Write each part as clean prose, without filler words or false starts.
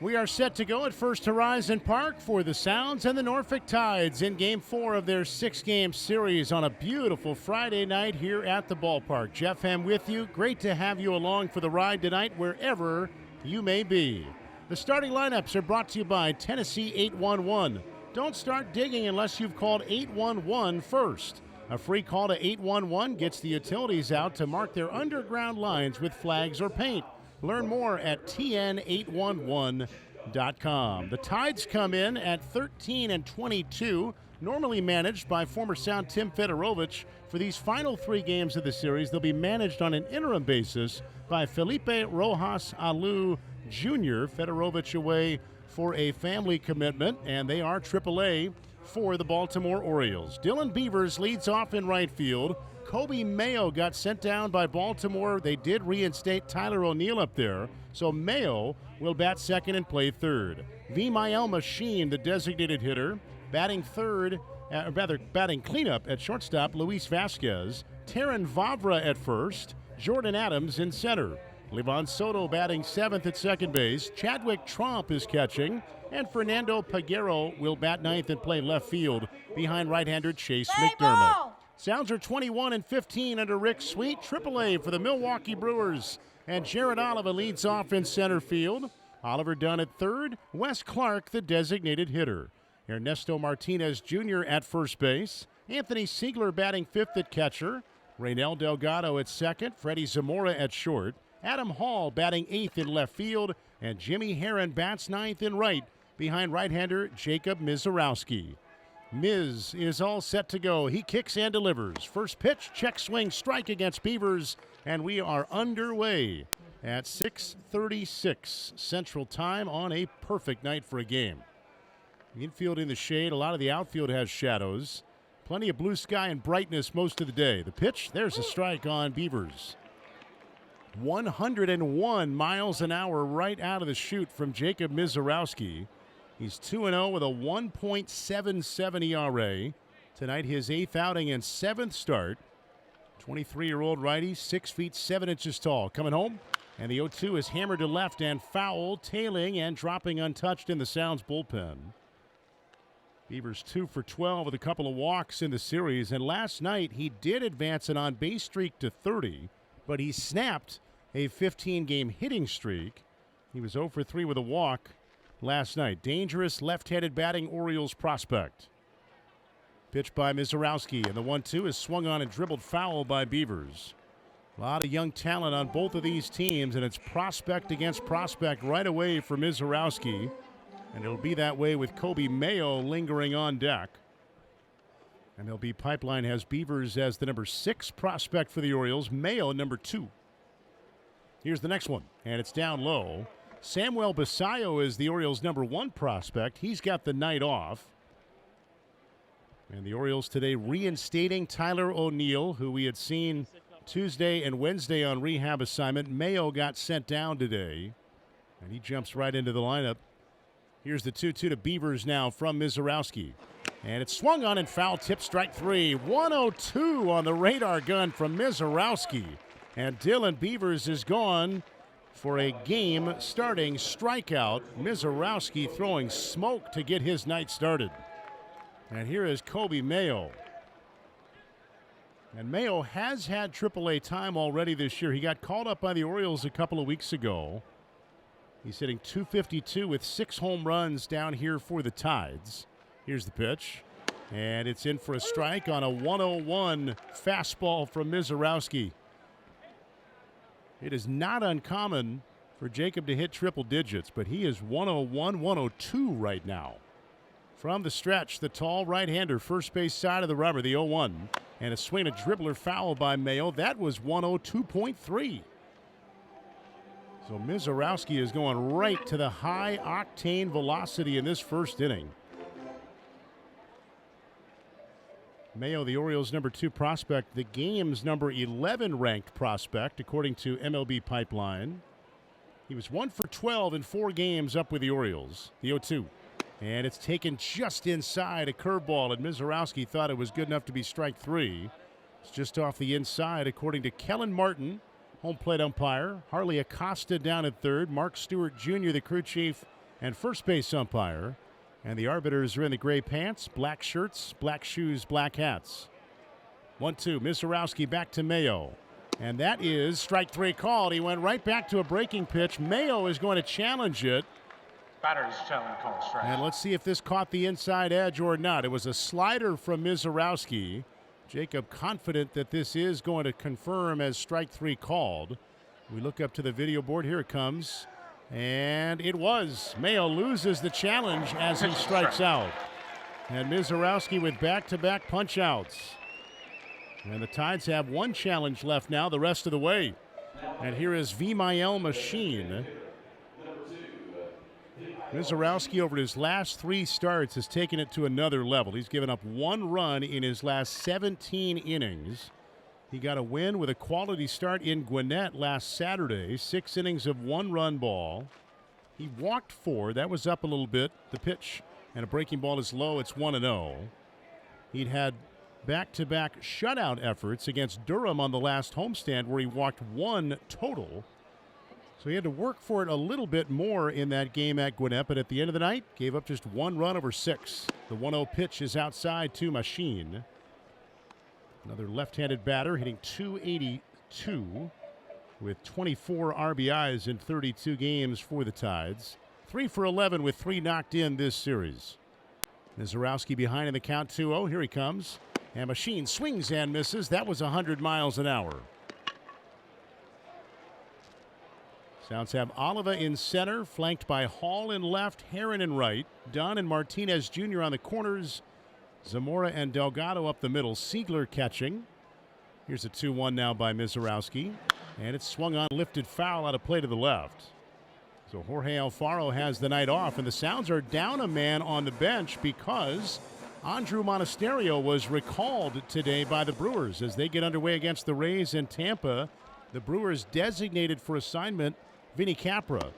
We are set to go at First Horizon Park for the Sounds and the Norfolk Tides in Game 4 of their 6-game series on a beautiful Friday night here at the ballpark. Jeff Hem with you. Great to have you along for the ride tonight wherever you may be. The starting lineups are brought to you by Tennessee 811. Don't start digging unless you've called 811 first. A free call to 811 gets the utilities out to mark their underground lines with flags or paint. Learn more at tn811.com. The Tides come in at 13-22, normally managed by former Sound Tim Fedorovich. For these final 3 games of the series, they'll be managed on an interim basis by Felipe Rojas Alu Jr. Fedorovich away for a family commitment, and they are AAA for the Baltimore Orioles. Dylan Beavers leads off in right field. Kobe Mayo got sent down by Baltimore. They did reinstate Tyler O'Neill up there, so Mayo will bat second and play third. Vimael Machine, the designated hitter, batting cleanup at shortstop, Luis Vasquez. Terran Vavra at first. Jordan Adams in center. Livan Soto batting 7th at second base. Chadwick Tromp is catching. And Fernando Peguero will bat 9th and play left field behind right-hander Chase McDermott. Sounds are 21-15 under Rick Sweet, AAA for the Milwaukee Brewers. And Jared Oliva leads off in center field. Oliver Dunn at third. Wes Clark, the designated hitter. Ernesto Martinez Jr. at first base. Anthony Siegler batting 5th at catcher. Reynel Delgado at second. Freddie Zamora at short. Adam Hall batting 8th in left field. And Jimmy Herron bats 9th in right behind right-hander Jacob Misiorowski. Miz is all set to go. He kicks and delivers. First pitch, check swing, strike against Beavers, and we are underway at 6:36 Central Time on a perfect night for a game. Infield in the shade. A lot of the outfield has shadows. Plenty of blue sky and brightness most of the day. The pitch, there's a strike on Beavers. 101 miles an hour right out of the chute from Jacob Misiorowski. He's 2-0 with a 1.77 ERA. Tonight, his 8th outing and 7th start. 23-year-old righty, 6 feet 7 inches tall. Coming home, and the 0-2 is hammered to left and foul, tailing and dropping untouched in the Sounds bullpen. Beavers 2 for 12 with a couple of walks in the series. And last night, he did advance an on-base streak to 30, but he snapped a 15-game hitting streak. He was 0 for 3 with a walk last night. Dangerous left-handed batting Orioles prospect. Pitched by Misiorowski, and the 1-2 is swung on and dribbled foul by Beavers. A lot of young talent on both of these teams, and it's prospect against prospect right away for Misiorowski. And it'll be that way with Kobe Mayo lingering on deck. MLB Pipeline has Beavers as the number 6 prospect for the Orioles, Mayo number 2. Here's the next one, and it's down low. Samuel Basayo is the Orioles' number 1 prospect. He's got the night off. And the Orioles today reinstating Tyler O'Neill, who we had seen Tuesday and Wednesday on rehab assignment. Mayo got sent down today, and he jumps right into the lineup. Here's the 2-2 to Beavers now from Misiorowski. And it's swung on and foul tip, strike 3. 102 on the radar gun from Misiorowski. And Dylan Beavers is gone for a game-starting strikeout. Misiorowski throwing smoke to get his night started. And here is Kobe Mayo. And Mayo has had AAA time already this year. He got called up by the Orioles a couple of weeks ago. He's hitting .252 with 6 home runs down here for the Tides. Here's the pitch. And it's in for a strike on a 101 fastball from Misiorowski. It is not uncommon for Jacob to hit triple digits, but he is 101, 102 right now. From the stretch, the tall right-hander, first base side of the rubber, the 0-1. And a swing, a dribbler foul by Mayo. That was 102.3. So Misiorowski is going right to the high-octane velocity in this first inning. Mayo, the Orioles' number 2 prospect, the game's number 11 ranked prospect, according to MLB Pipeline. He was 1 for 12 in 4 games up with the Orioles. The 0-2. And it's taken just inside a curveball, and Misiorowski thought it was good enough to be strike 3. It's just off the inside, according to Kellen Martin, home plate umpire. Harley Acosta down at third. Mark Stewart Jr., the crew chief, and first base umpire. And the arbiters are in the gray pants, black shirts, black shoes, black hats. 1-2. Misiorowski back to Mayo. And that is strike 3 called. He went right back to a breaking pitch. Mayo is going to challenge it. Batter's challenge called strike. And let's see if this caught the inside edge or not. It was a slider from Misiorowski. Jacob confident that this is going to confirm as strike 3 called. We look up to the video board. Here it comes. And it was. Mayo loses the challenge as he strikes out. And Misiorowski with back-to-back punch-outs. And the Tides have one challenge left now the rest of the way. And here is Vimael Machine. Misiorowski over his last 3 starts has taken it to another level. He's given up 1 run in his last 17 innings. He got a win with a quality start in Gwinnett last Saturday. 6 innings of 1-run ball. He walked 4. That was up a little bit. The pitch and a breaking ball is low. It's 1-0. He'd had back-to-back shutout efforts against Durham on the last homestand where he walked 1 total. So he had to work for it a little bit more in that game at Gwinnett, but at the end of the night, gave up just 1 run over 6. The 1-0 pitch is outside to Machine. Another left-handed batter hitting .282 with 24 RBIs in 32 games for the Tides. 3 for 11 with 3 knocked in this series. Misiorowski behind in the count 2-0. Here he comes. And Machine swings and misses. That was 100 miles an hour. Sounds have Oliva in center, flanked by Hall in left, Heron in right, Dunn and Martinez Jr. on the corners, Zamora and Delgado up the middle, Siegler catching. Here's a 2-1 now by Misiorowski, and it's swung on, lifted foul out of play to the left. So Jorge Alfaro has the night off, and the Sounds are down a man on the bench because Andrew Monasterio was recalled today by the Brewers as they get underway against the Rays in Tampa. The Brewers designated for assignment Vinny Capra.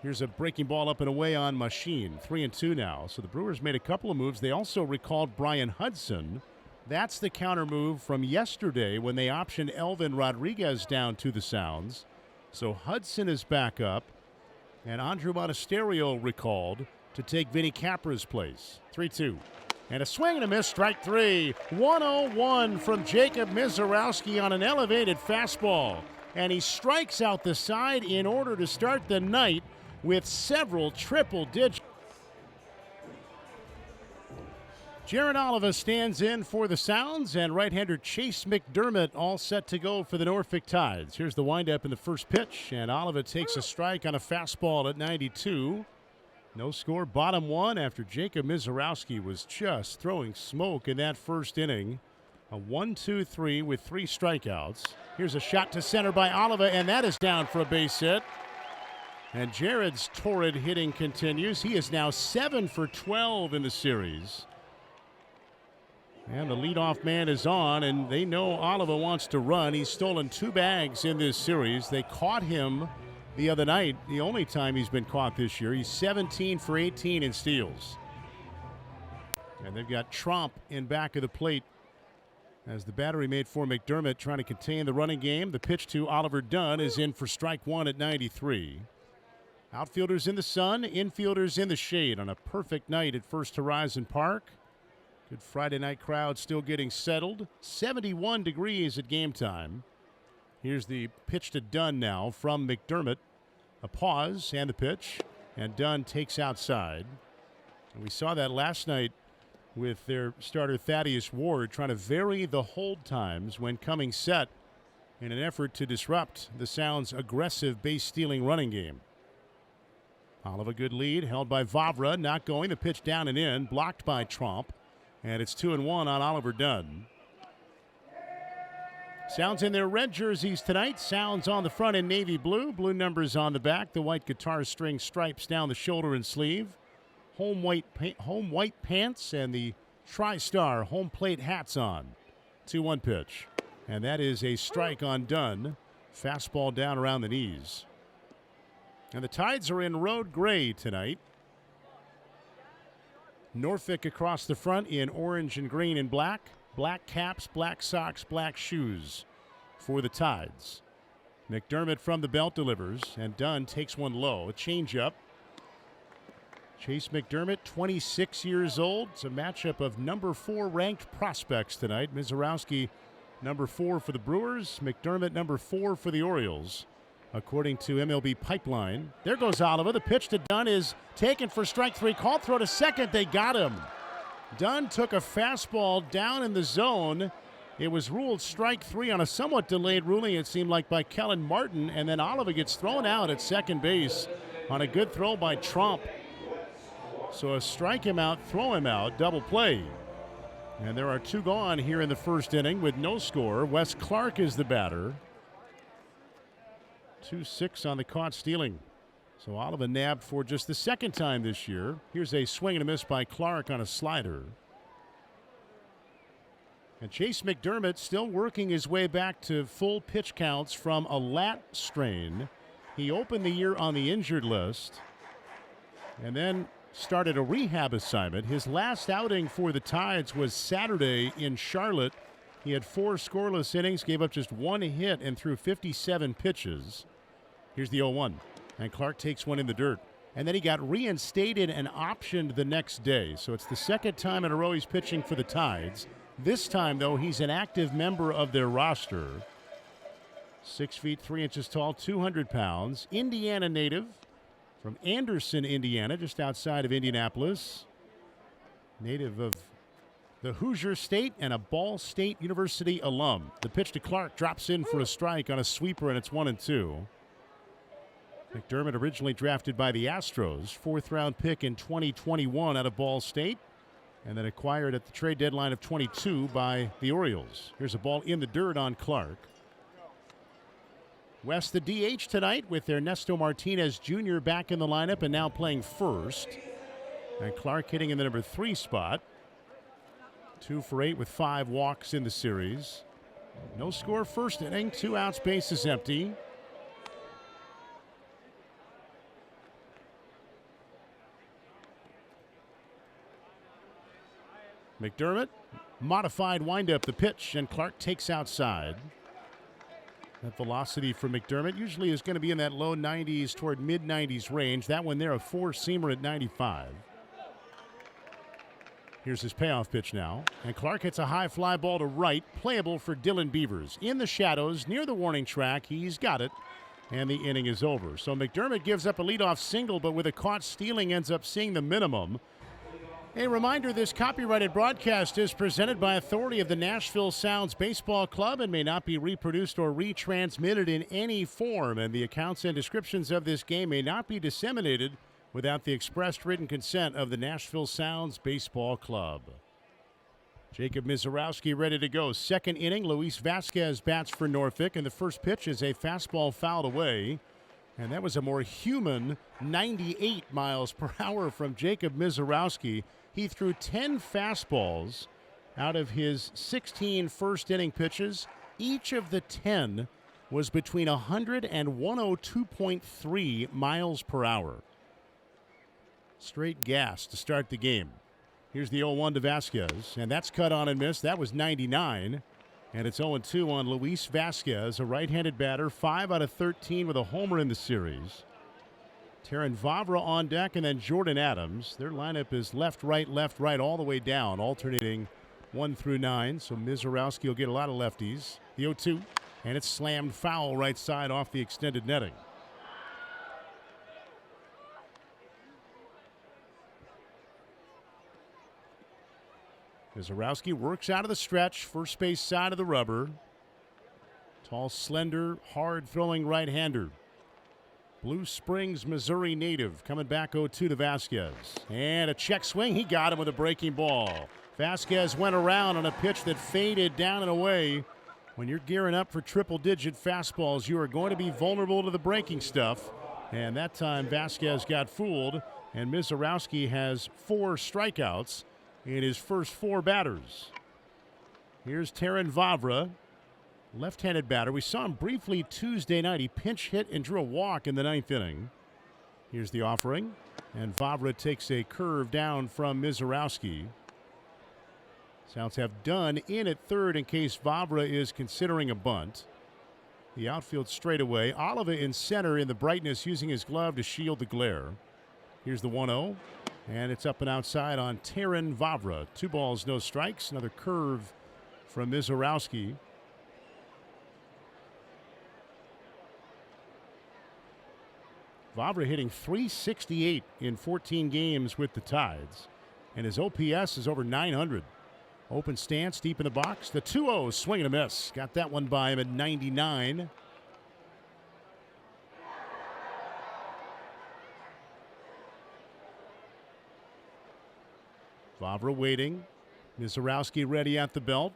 Here's a breaking ball up and away on Machine. 3-2 now. So the Brewers made a couple of moves. They also recalled Brian Hudson. That's the counter move from yesterday when they optioned Elvin Rodriguez down to the Sounds. So Hudson is back up, and Andrew Monasterio recalled to take Vinny Capra's place. 3-2. And a swing and a miss, strike 3. 1-0-1 from Jacob Misiorowski on an elevated fastball. And he strikes out the side in order to start the night with several triple digits. Jared Oliva stands in for the Sounds, and right-hander Chase McDermott all set to go for the Norfolk Tides. Here's the windup in the first pitch, and Oliva takes a strike on a fastball at 92. No score, bottom 1 after Jacob Misiorowski was just throwing smoke in that first inning. A 1-2-3 with 3 strikeouts. Here's a shot to center by Oliva, and that is down for a base hit. And Jared's torrid hitting continues. He is now 7 for 12 in the series. And the leadoff man is on, and they know Oliva wants to run. He's stolen 2 bags in this series. They caught him the other night, the only time he's been caught this year. He's 17 for 18 in steals. And they've got Tromp in back of the plate as the battery made for McDermott trying to contain the running game. The pitch to Oliver Dunn is in for strike 1 at 93. Outfielders in the sun, infielders in the shade on a perfect night at First Horizon Park. Good Friday night crowd still getting settled. 71 degrees at game time. Here's the pitch to Dunn now from McDermott. A pause and the pitch, and Dunn takes outside. And we saw that last night with their starter Thaddeus Ward trying to vary the hold times when coming set in an effort to disrupt the Sounds' aggressive base-stealing running game. Oliva, good lead, held by Vavra, not going. The pitch down and in, blocked by Tromp. And it's 2-1 on Oliver Dunn. Sounds in their red jerseys tonight. Sounds on the front in navy blue. Blue numbers on the back. The white guitar string stripes down the shoulder and sleeve. Home white pants and the TriStar home plate hats on. 2-1 pitch. And that is a strike on Dunn. Fastball down around the knees. And the Tides are in road gray tonight. Norfolk across the front in orange and green and black. Black caps, black socks, black shoes for the Tides. McDermott from the belt delivers, and Dunn takes one low. A changeup. Chase McDermott, 26 years old. It's a matchup of number 4 ranked prospects tonight. Misiorowski, number 4 for the Brewers. McDermott, number 4 for the Orioles, according to MLB Pipeline. There goes Oliver. The pitch to Dunn is taken for strike 3. Called throw to second. They got him. Dunn took a fastball down in the zone. It was ruled strike 3 on a somewhat delayed ruling, it seemed like, by Kellen Martin. And then Oliver gets thrown out at second base on a good throw by Trump. So a strike him out, throw him out, double play. And there are 2 gone here in the first inning with no score. Wes Clark is the batter. 2-6 on the caught stealing. So Oliver nabbed for just the second time this year. Here's a swing and a miss by Clark on a slider. And Chase McDermott still working his way back to full pitch counts from a lat strain. He opened the year on the injured list and then started a rehab assignment. His last outing for the Tides was Saturday in Charlotte. He had 4 scoreless innings, gave up just 1 hit, and threw 57 pitches. Here's the 0-1, and Clark takes one in the dirt. And then he got reinstated and optioned the next day. So it's the second time in a row he's pitching for the Tides. This time, though, he's an active member of their roster. 6 feet 3 inches tall, 200 pounds, Indiana native. From Anderson, Indiana, just outside of Indianapolis. Native of the Hoosier State and a Ball State University alum. The pitch to Clark drops in for a strike on a sweeper, and it's 1-2. McDermott originally drafted by the Astros, 4th round pick in 2021 out of Ball State, and then acquired at the trade deadline of 22 by the Orioles. Here's a ball in the dirt on Clark. West the DH tonight with Ernesto Martinez Jr. back in the lineup and now playing first. And Clark hitting in the number 3 spot. 2 for 8 with 5 walks in the series. No score first inning, 2 outs, bases empty. McDermott, modified windup, the pitch, and Clark takes outside. That velocity for McDermott usually is going to be in that low 90s toward mid 90s range. That one there, a 4-seamer at 95. Here's his payoff pitch now. And Clark hits a high fly ball to right, playable for Dylan Beavers. In the shadows, near the warning track, he's got it. And the inning is over. So McDermott gives up a leadoff single, but with a caught stealing ends up seeing the minimum. A reminder, this copyrighted broadcast is presented by authority of the Nashville Sounds Baseball Club and may not be reproduced or retransmitted in any form, and the accounts and descriptions of this game may not be disseminated without the expressed written consent of the Nashville Sounds Baseball Club. Jacob Misiorowski ready to go. Second inning, Luis Vasquez bats for Norfolk, and the first pitch is a fastball fouled away. And that was a more human 98 miles per hour from Jacob Misiorowski. He threw 10 fastballs out of his 16 first inning pitches. Each of the 10 was between 100 and 102.3 miles per hour. Straight gas to start the game. Here's the 0-1 to Vasquez, and that's cut on and missed. That was 99. And it's 0-2 on Luis Vasquez, a right-handed batter, 5 out of 13 with a homer in the series. Terrin Vavra on deck, and then Jordan Adams. Their lineup is left, right, all the way down, alternating 1 through 9. So Misiorowski will get a lot of lefties. The 0-2, and it's slammed foul right side off the extended netting. Misiorowski works out of the stretch, first base side of the rubber. Tall, slender, hard-throwing right-hander. Blue Springs, Missouri native, coming back 0-2 to Vasquez. And a check swing, he got him with a breaking ball. Vasquez went around on a pitch that faded down and away. When you're gearing up for triple-digit fastballs, you are going to be vulnerable to the breaking stuff. And that time, Vasquez got fooled, and Misiorowski has 4 strikeouts in his first 4 batters. Here's Terrin Vavra, left-handed batter. We saw him briefly Tuesday night. He pinch hit and drew a walk in the 9th inning. Here's the offering, and Vavra takes a curve down from Misiorowski. Sounds have Dunn in at third in case Vavra is considering a bunt. The outfield straightaway. Oliva in center in the brightness, using his glove to shield the glare. Here's the 1-0. And it's up and outside on Terran Vavra. 2 balls, no strikes. Another curve from Misiorowski. Vavra hitting .368 in 14 games with the Tides. And his OPS is over 900. Open stance deep in the box. The 2-0 swing and a miss. Got that one by him at 99. Vavra waiting. Misiorowski ready at the belt.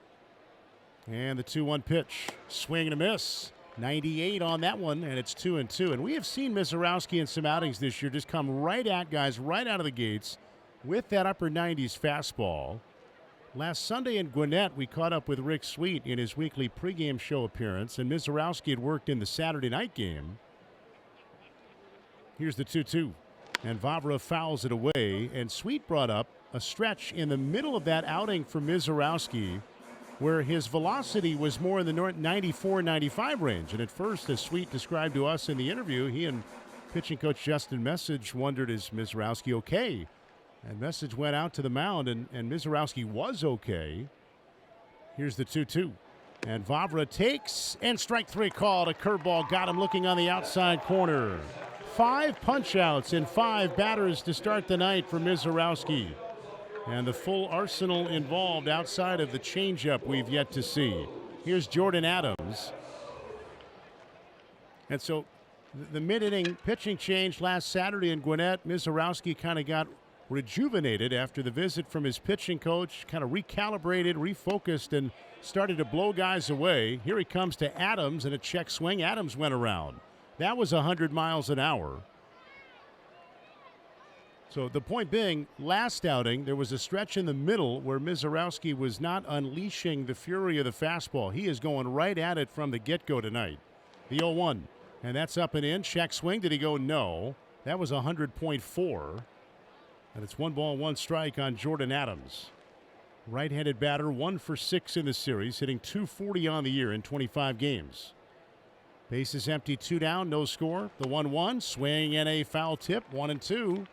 And the 2-1 pitch. Swing and a miss. 98 on that one, and it's 2-2. And we have seen Misiorowski in some outings this year just come right at guys right out of the gates with that upper 90s fastball. Last Sunday in Gwinnett, we caught up with Rick Sweet in his weekly pregame show appearance, and Misiorowski had worked in the Saturday night game. Here's the 2-2, and Vavra fouls it away, and Sweet brought up a stretch in the middle of that outing for Misiorowski where his velocity was more in the 94-95 range. And at first, as Sweet described to us in the interview, he and pitching coach Justin Message wondered, is Misiorowski okay? And Message went out to the mound, and Misiorowski was okay. Here's the 2-2. And Vavra takes, and strike 3 called. A curveball got him looking on the outside corner. 5 punch-outs and 5 batters to start the night for Misiorowski. And the full arsenal involved outside of the changeup we've yet to see. Here's Jordan Adams. And so the mid-inning pitching change last Saturday in Gwinnett, Misiorowski kind of got rejuvenated after the visit from his pitching coach, kind of recalibrated, refocused, and started to blow guys away. Here he comes to Adams, and a check swing. Adams went around. That was 100 miles an hour. So the point being, last outing, there was a stretch in the middle where Misiorowski was not unleashing the fury of the fastball. He is going right at it from the get-go tonight. The 0-1, and that's up and in. Check swing. Did he go? No. That was 100.4. And it's 1 ball, 1 strike on Jordan Adams. Right-handed batter, 1 for 6 in the series, hitting .240 on the year in 25 games. Bases empty, 2 down, no score. The 1-1, swing and a foul tip, 1-2.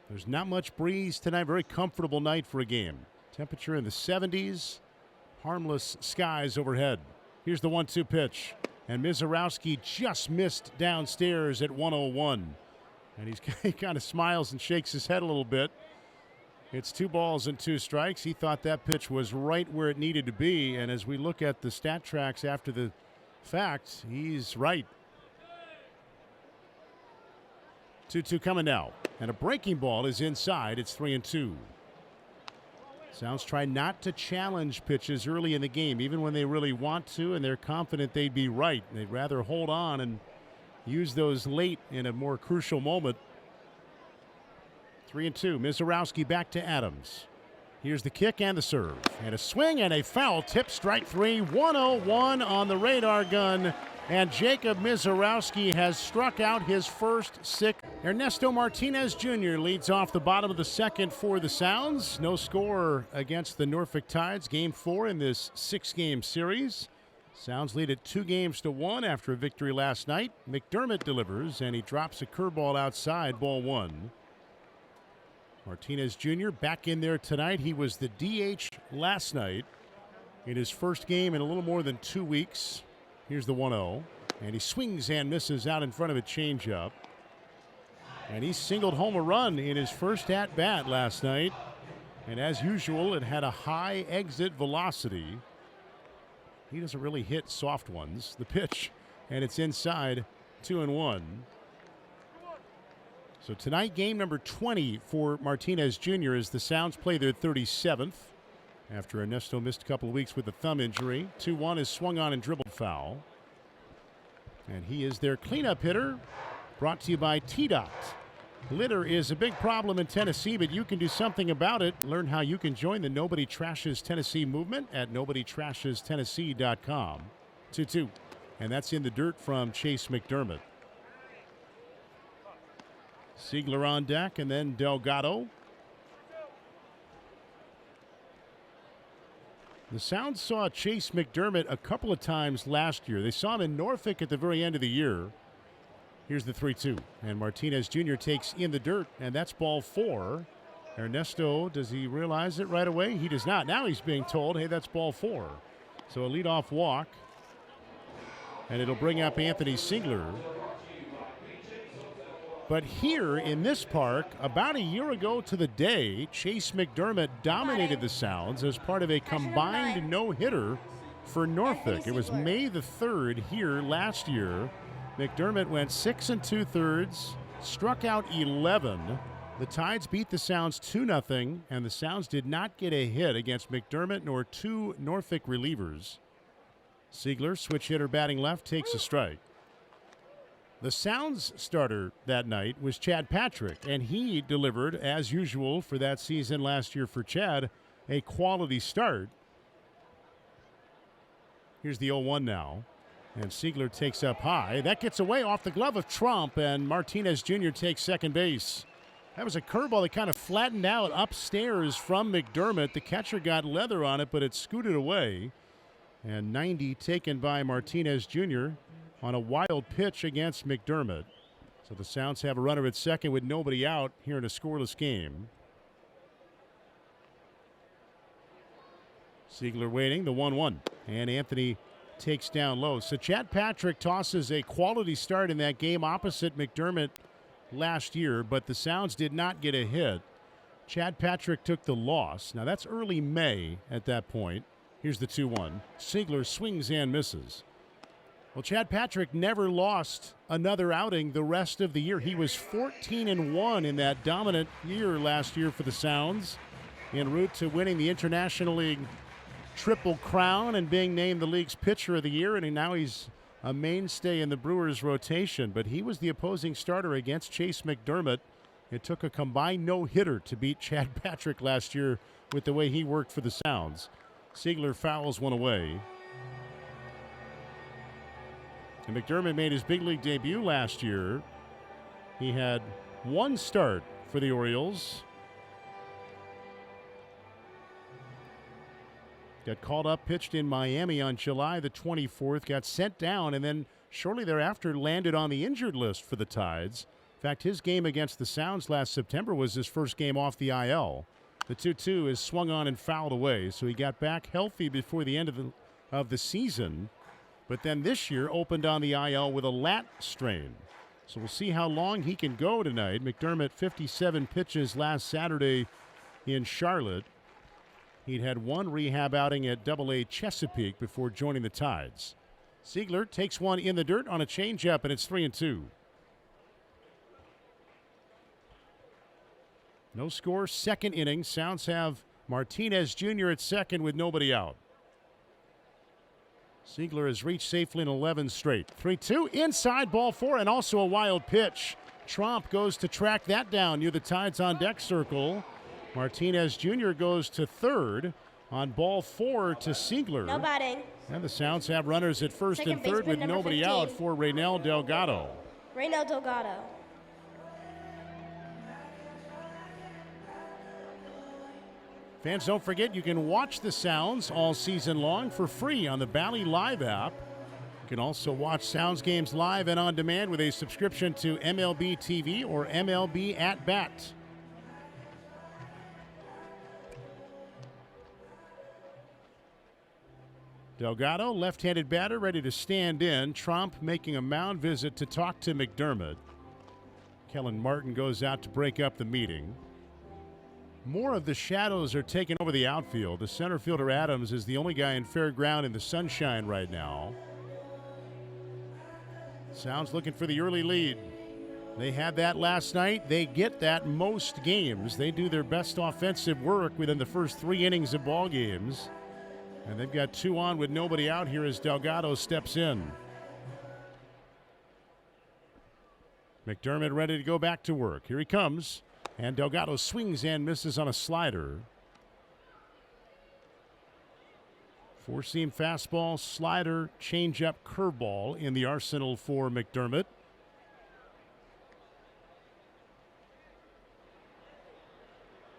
There's not much breeze tonight. Very comfortable night for a game. Temperature in the 70s. Harmless skies overhead. Here's the 1-2 pitch. And Misiorowski just missed downstairs at 101. And he kind of smiles and shakes his head a little bit. It's 2 balls and 2 strikes. He thought that pitch was right where it needed to be. And as we look at the stat tracks after the fact, he's right. 2-2 coming now. And a breaking ball is inside. It's 3-2. Sounds try not to challenge pitches early in the game, even when they really want to and they're confident they'd be right. They'd rather hold on and use those late in a more crucial moment. 3-2. Misiorowski back to Adams. Here's the kick and the serve. And a swing and a foul tip. Strike 3. 101 on the radar gun. And Jacob Misiorowski has struck out his first 6. Ernesto Martinez Jr. leads off the bottom of the second for the Sounds. No score against the Norfolk Tides. Game 4 in this 6-game series. Sounds lead at 2-1 after a victory last night. McDermott delivers, and he drops a curveball outside, ball 1. Martinez Jr. back in there tonight. He was the DH last night in his first game in a little more than 2 weeks. Here's the 1-0, and he swings and misses out in front of a changeup. And he singled home a run in his first at-bat last night. And as usual, it had a high exit velocity. He doesn't really hit soft ones. The pitch, and it's inside, 2-1. So tonight, game number 20 for Martinez Jr. as the Sounds play their 37th. After Ernesto missed a couple of weeks with a thumb injury. 2-1 is swung on and dribbled foul. And he is their cleanup hitter, brought to you by T-Dot. Litter is a big problem in Tennessee, but you can do something about it. Learn how you can join the Nobody Trashes Tennessee movement at NobodyTrashesTennessee.com. 2-2. And that's in the dirt from Chase McDermott. Siegler on deck, and then Delgado. The Sounds saw Chase McDermott a couple of times last year. They saw him in Norfolk at the very end of the year. Here's the 3-2. And Martinez Jr. takes in the dirt, and that's ball 4. Ernesto, does he realize it right away? He does not. Now he's being told, hey, that's ball 4. So a leadoff walk. And it'll bring up Anthony Siegler. But here in this park, about a year ago to the day, Chase McDermott dominated the Sounds as part of a combined no-hitter for Norfolk. It was May the 3rd here last year. McDermott went 6 2/3, struck out 11. The Tides beat the Sounds 2-0, and the Sounds did not get a hit against McDermott nor 2 Norfolk relievers. Siegler, switch hitter batting left, takes a strike. The Sounds starter that night was Chad Patrick, and he delivered, as usual for that season last year for Chad, a quality start. Here's the 0-1 now, and Siegler takes up high. That gets away off the glove of Trump, and Martinez Jr. takes second base. That was a curveball that kind of flattened out upstairs from McDermott. The catcher got leather on it, but it scooted away. And 90 taken by Martinez Jr. on a wild pitch against McDermott. So the Sounds have a runner at second with nobody out here in a scoreless game. Siegler waiting, the 1-1. And Anthony takes down low. So Chad Patrick tosses a quality start in that game opposite McDermott last year, but the Sounds did not get a hit. Chad Patrick took the loss. Now that's early May at that point. Here's the 2-1. Siegler swings and misses. Well, Chad Patrick never lost another outing the rest of the year. He was 14-1 in that dominant year last year for the Sounds, en route to winning the International League Triple Crown and being named the league's pitcher of the year, and now he's a mainstay in the Brewers' rotation. But he was the opposing starter against Chase McDermott. It took a combined no-hitter to beat Chad Patrick last year with the way he worked for the Sounds. Siegler fouls one away. And McDermott made his big league debut last year. He had one start for the Orioles. Got called up, pitched in Miami on July the 24th, got sent down, and then shortly thereafter landed on the injured list for the Tides. In fact, his game against the Sounds last September was his first game off the IL. The 2-2 is swung on and fouled away, so he got back healthy before the end of the season. But then this year opened on the IL with a lat strain. So we'll see how long he can go tonight. McDermott, 57 pitches last Saturday in Charlotte. He'd had one rehab outing at Double-A Chesapeake before joining the Tides. Siegler takes one in the dirt on a changeup, and it's 3-2. No score, second inning. Sounds have Martinez Jr. at second with nobody out. Siegler has reached safely in 11 straight. 3-2, inside, ball 4, and also a wild pitch. Trump goes to track that down near the Tides on deck circle. Martinez Jr. goes to third on ball 4 to Siegler. No batting. And the Sounds have runners at first and third with nobody 15. out for Reynel Delgado. Reynel Delgado. Fans, don't forget you can watch the Sounds all season long for free on the Bally Live app. You can also watch Sounds games live and on demand with a subscription to MLB TV or MLB At Bat. Delgado, left-handed batter, ready to stand in. Trump making a mound visit to talk to McDermott. Kellen Martin goes out to break up the meeting. More of the shadows are taking over the outfield. The center fielder Adams is the only guy in fair ground in the sunshine right now. Sounds looking for the early lead. They had that last night. They get that most games. They do their best offensive work within the first 3 innings of ball games. And they've got 2 on with nobody out here as Delgado steps in. McDermott ready to go back to work. Here he comes. And Delgado swings and misses on a slider. 4-seam fastball, slider, changeup, curveball in the arsenal for McDermott.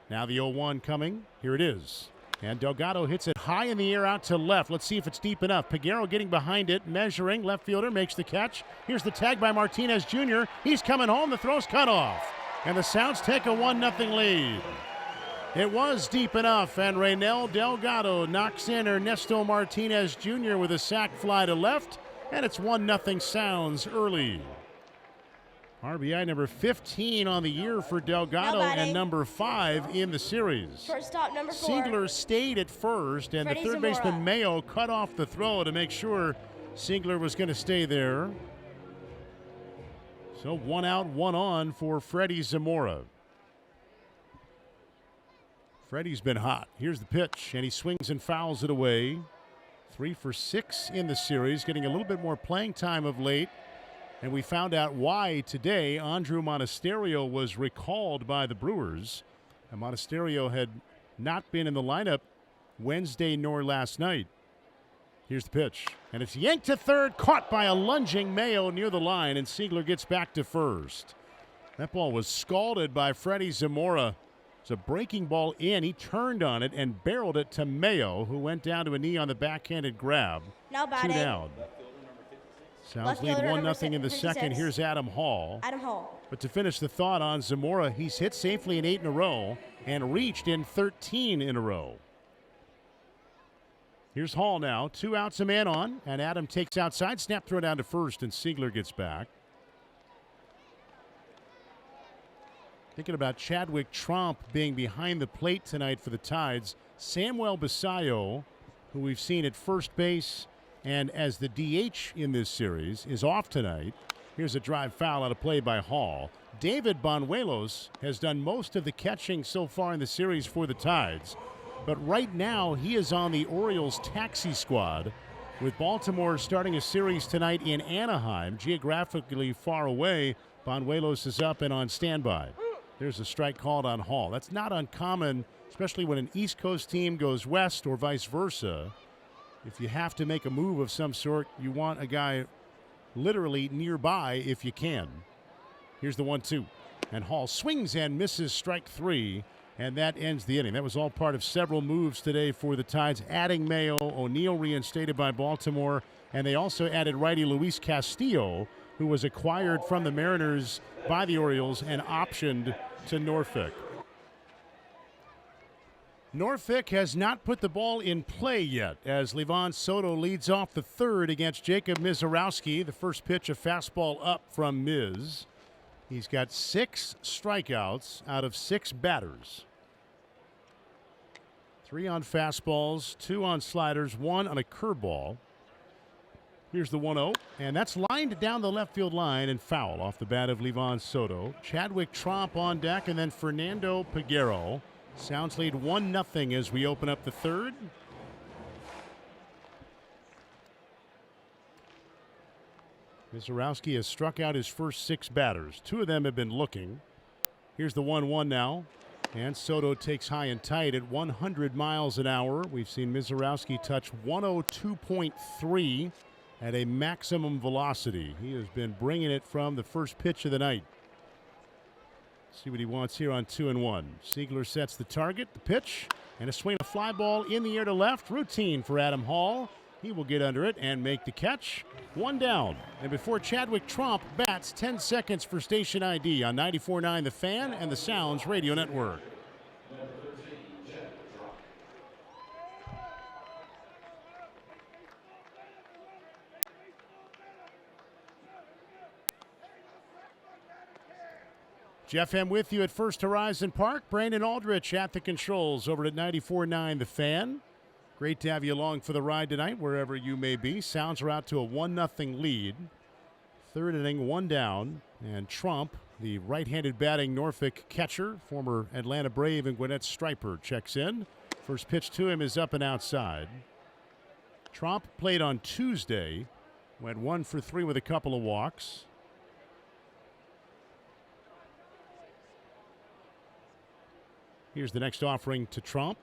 Now the 0-1 coming. Here it is. And Delgado hits it high in the air out to left. Let's see if it's deep enough. Peguero getting behind it, measuring. Left fielder makes the catch. Here's the tag by Martinez Jr. He's coming home. The throw's cut off. And the Sounds take a 1-0 lead. It was deep enough, and Reynel Delgado knocks in Ernesto Martinez Jr. with a sac fly to left, and it's 1-0 Sounds early. RBI number 15 on the year for Delgado and number 5 in the series. Shortstop number 4. Siegler stayed at first, and Freddie the third Zamora. baseman Mayo cut off the throw to make sure Siegler was going to stay there. So 1 out, 1 on for Freddie Zamora. Freddie's been hot. Here's the pitch, and he swings and fouls it away. 3 for 6 in the series, getting a little bit more playing time of late. And we found out why today. Andrew Monasterio was recalled by the Brewers. And Monasterio had not been in the lineup Wednesday nor last night. Here's the pitch. And it's yanked to third, caught by a lunging Mayo near the line, and Siegler gets back to first. That ball was scalded by Freddie Zamora. It's a breaking ball in. He turned on it and barreled it to Mayo, who went down to a knee on the backhanded grab. Now batting. 2 down. Sounds lead 1-0 in the second. Here's Adam Hall. Adam Hall. But to finish the thought on Zamora, he's hit safely in 8 in a row and reached in 13 in a row. Here's Hall now. 2 outs, a man on, and Adam takes outside. Snap throw down to first, and Siegler gets back. Thinking about Chadwick Tromp being behind the plate tonight for the Tides. Samuel Basayo, who we've seen at first base and as the DH in this series, is off tonight. Here's a drive foul out of play by Hall. David Banuelos has done most of the catching so far in the series for the Tides. But right now, he is on the Orioles taxi squad, with Baltimore starting a series tonight in Anaheim, geographically far away. Banuelos is up and on standby. There's a strike called on Hall. That's not uncommon, especially when an East Coast team goes west or vice versa. If you have to make a move of some sort, you want a guy literally nearby if you can. Here's the 1-2. And Hall swings and misses strike 3, and that ends the inning. That was all part of several moves today for the Tides, adding Mayo, O'Neill reinstated by Baltimore, and they also added righty Luis Castillo, who was acquired from the Mariners by the Orioles and optioned to Norfolk. Norfolk has not put the ball in play yet as Livan Soto leads off the third against Jacob Misiorowski. The first pitch, a fastball up from Miz. He's got 6 strikeouts out of 6 batters. 3 on fastballs, 2 on sliders, 1 on a curveball. Here's the 1-0, and that's lined down the left field line and foul off the bat of Livan Soto. Chadwick Tromp on deck, and then Fernando Peguero. Sounds lead 1-0 as we open up the third. Misiorowski has struck out his first 6 batters. 2 of them have been looking. Here's the 1-1 now. And Soto takes high and tight at 100 miles an hour. We've seen Misiorowski touch 102.3 at a maximum velocity. He has been bringing it from the first pitch of the night. See what he wants here on 2-1. Siegler sets the target, the pitch, and a swing, a fly ball in the air to left. Routine for Adam Hall. He will get under it and make the catch. 1 down. And before Chadwick Tromp bats, 10 seconds for station ID on 94.9 The Fan and the Sounds Radio Network. Jeff M. with you at First Horizon Park. Brandon Aldrich at the controls over at 94.9 The Fan. Great to have you along for the ride tonight, wherever you may be. Sounds are out to a 1-0 lead. Third inning, 1 down. And Tromp, the right-handed batting Norfolk catcher, former Atlanta Brave and Gwinnett Striper, checks in. First pitch to him is up and outside. Tromp played on Tuesday. Went 1 for 3 with a couple of walks. Here's the next offering to Tromp,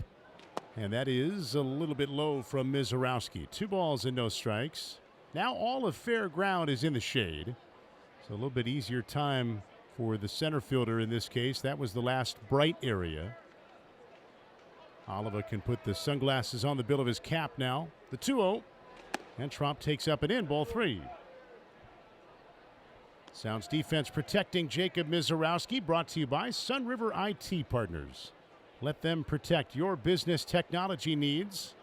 and that is a little bit low from Misiorowski. 2 balls and no strikes. Now all of fair ground is in the shade, so a little bit easier time for the center fielder in this case. That was the last bright area. Oliva can put the sunglasses on the bill of his cap now. The 2-0. And Tromp takes up and in, ball 3. Sounds defense protecting Jacob Misiorowski, brought to you by Sunriver IT Partners. Let them protect your business technology needs.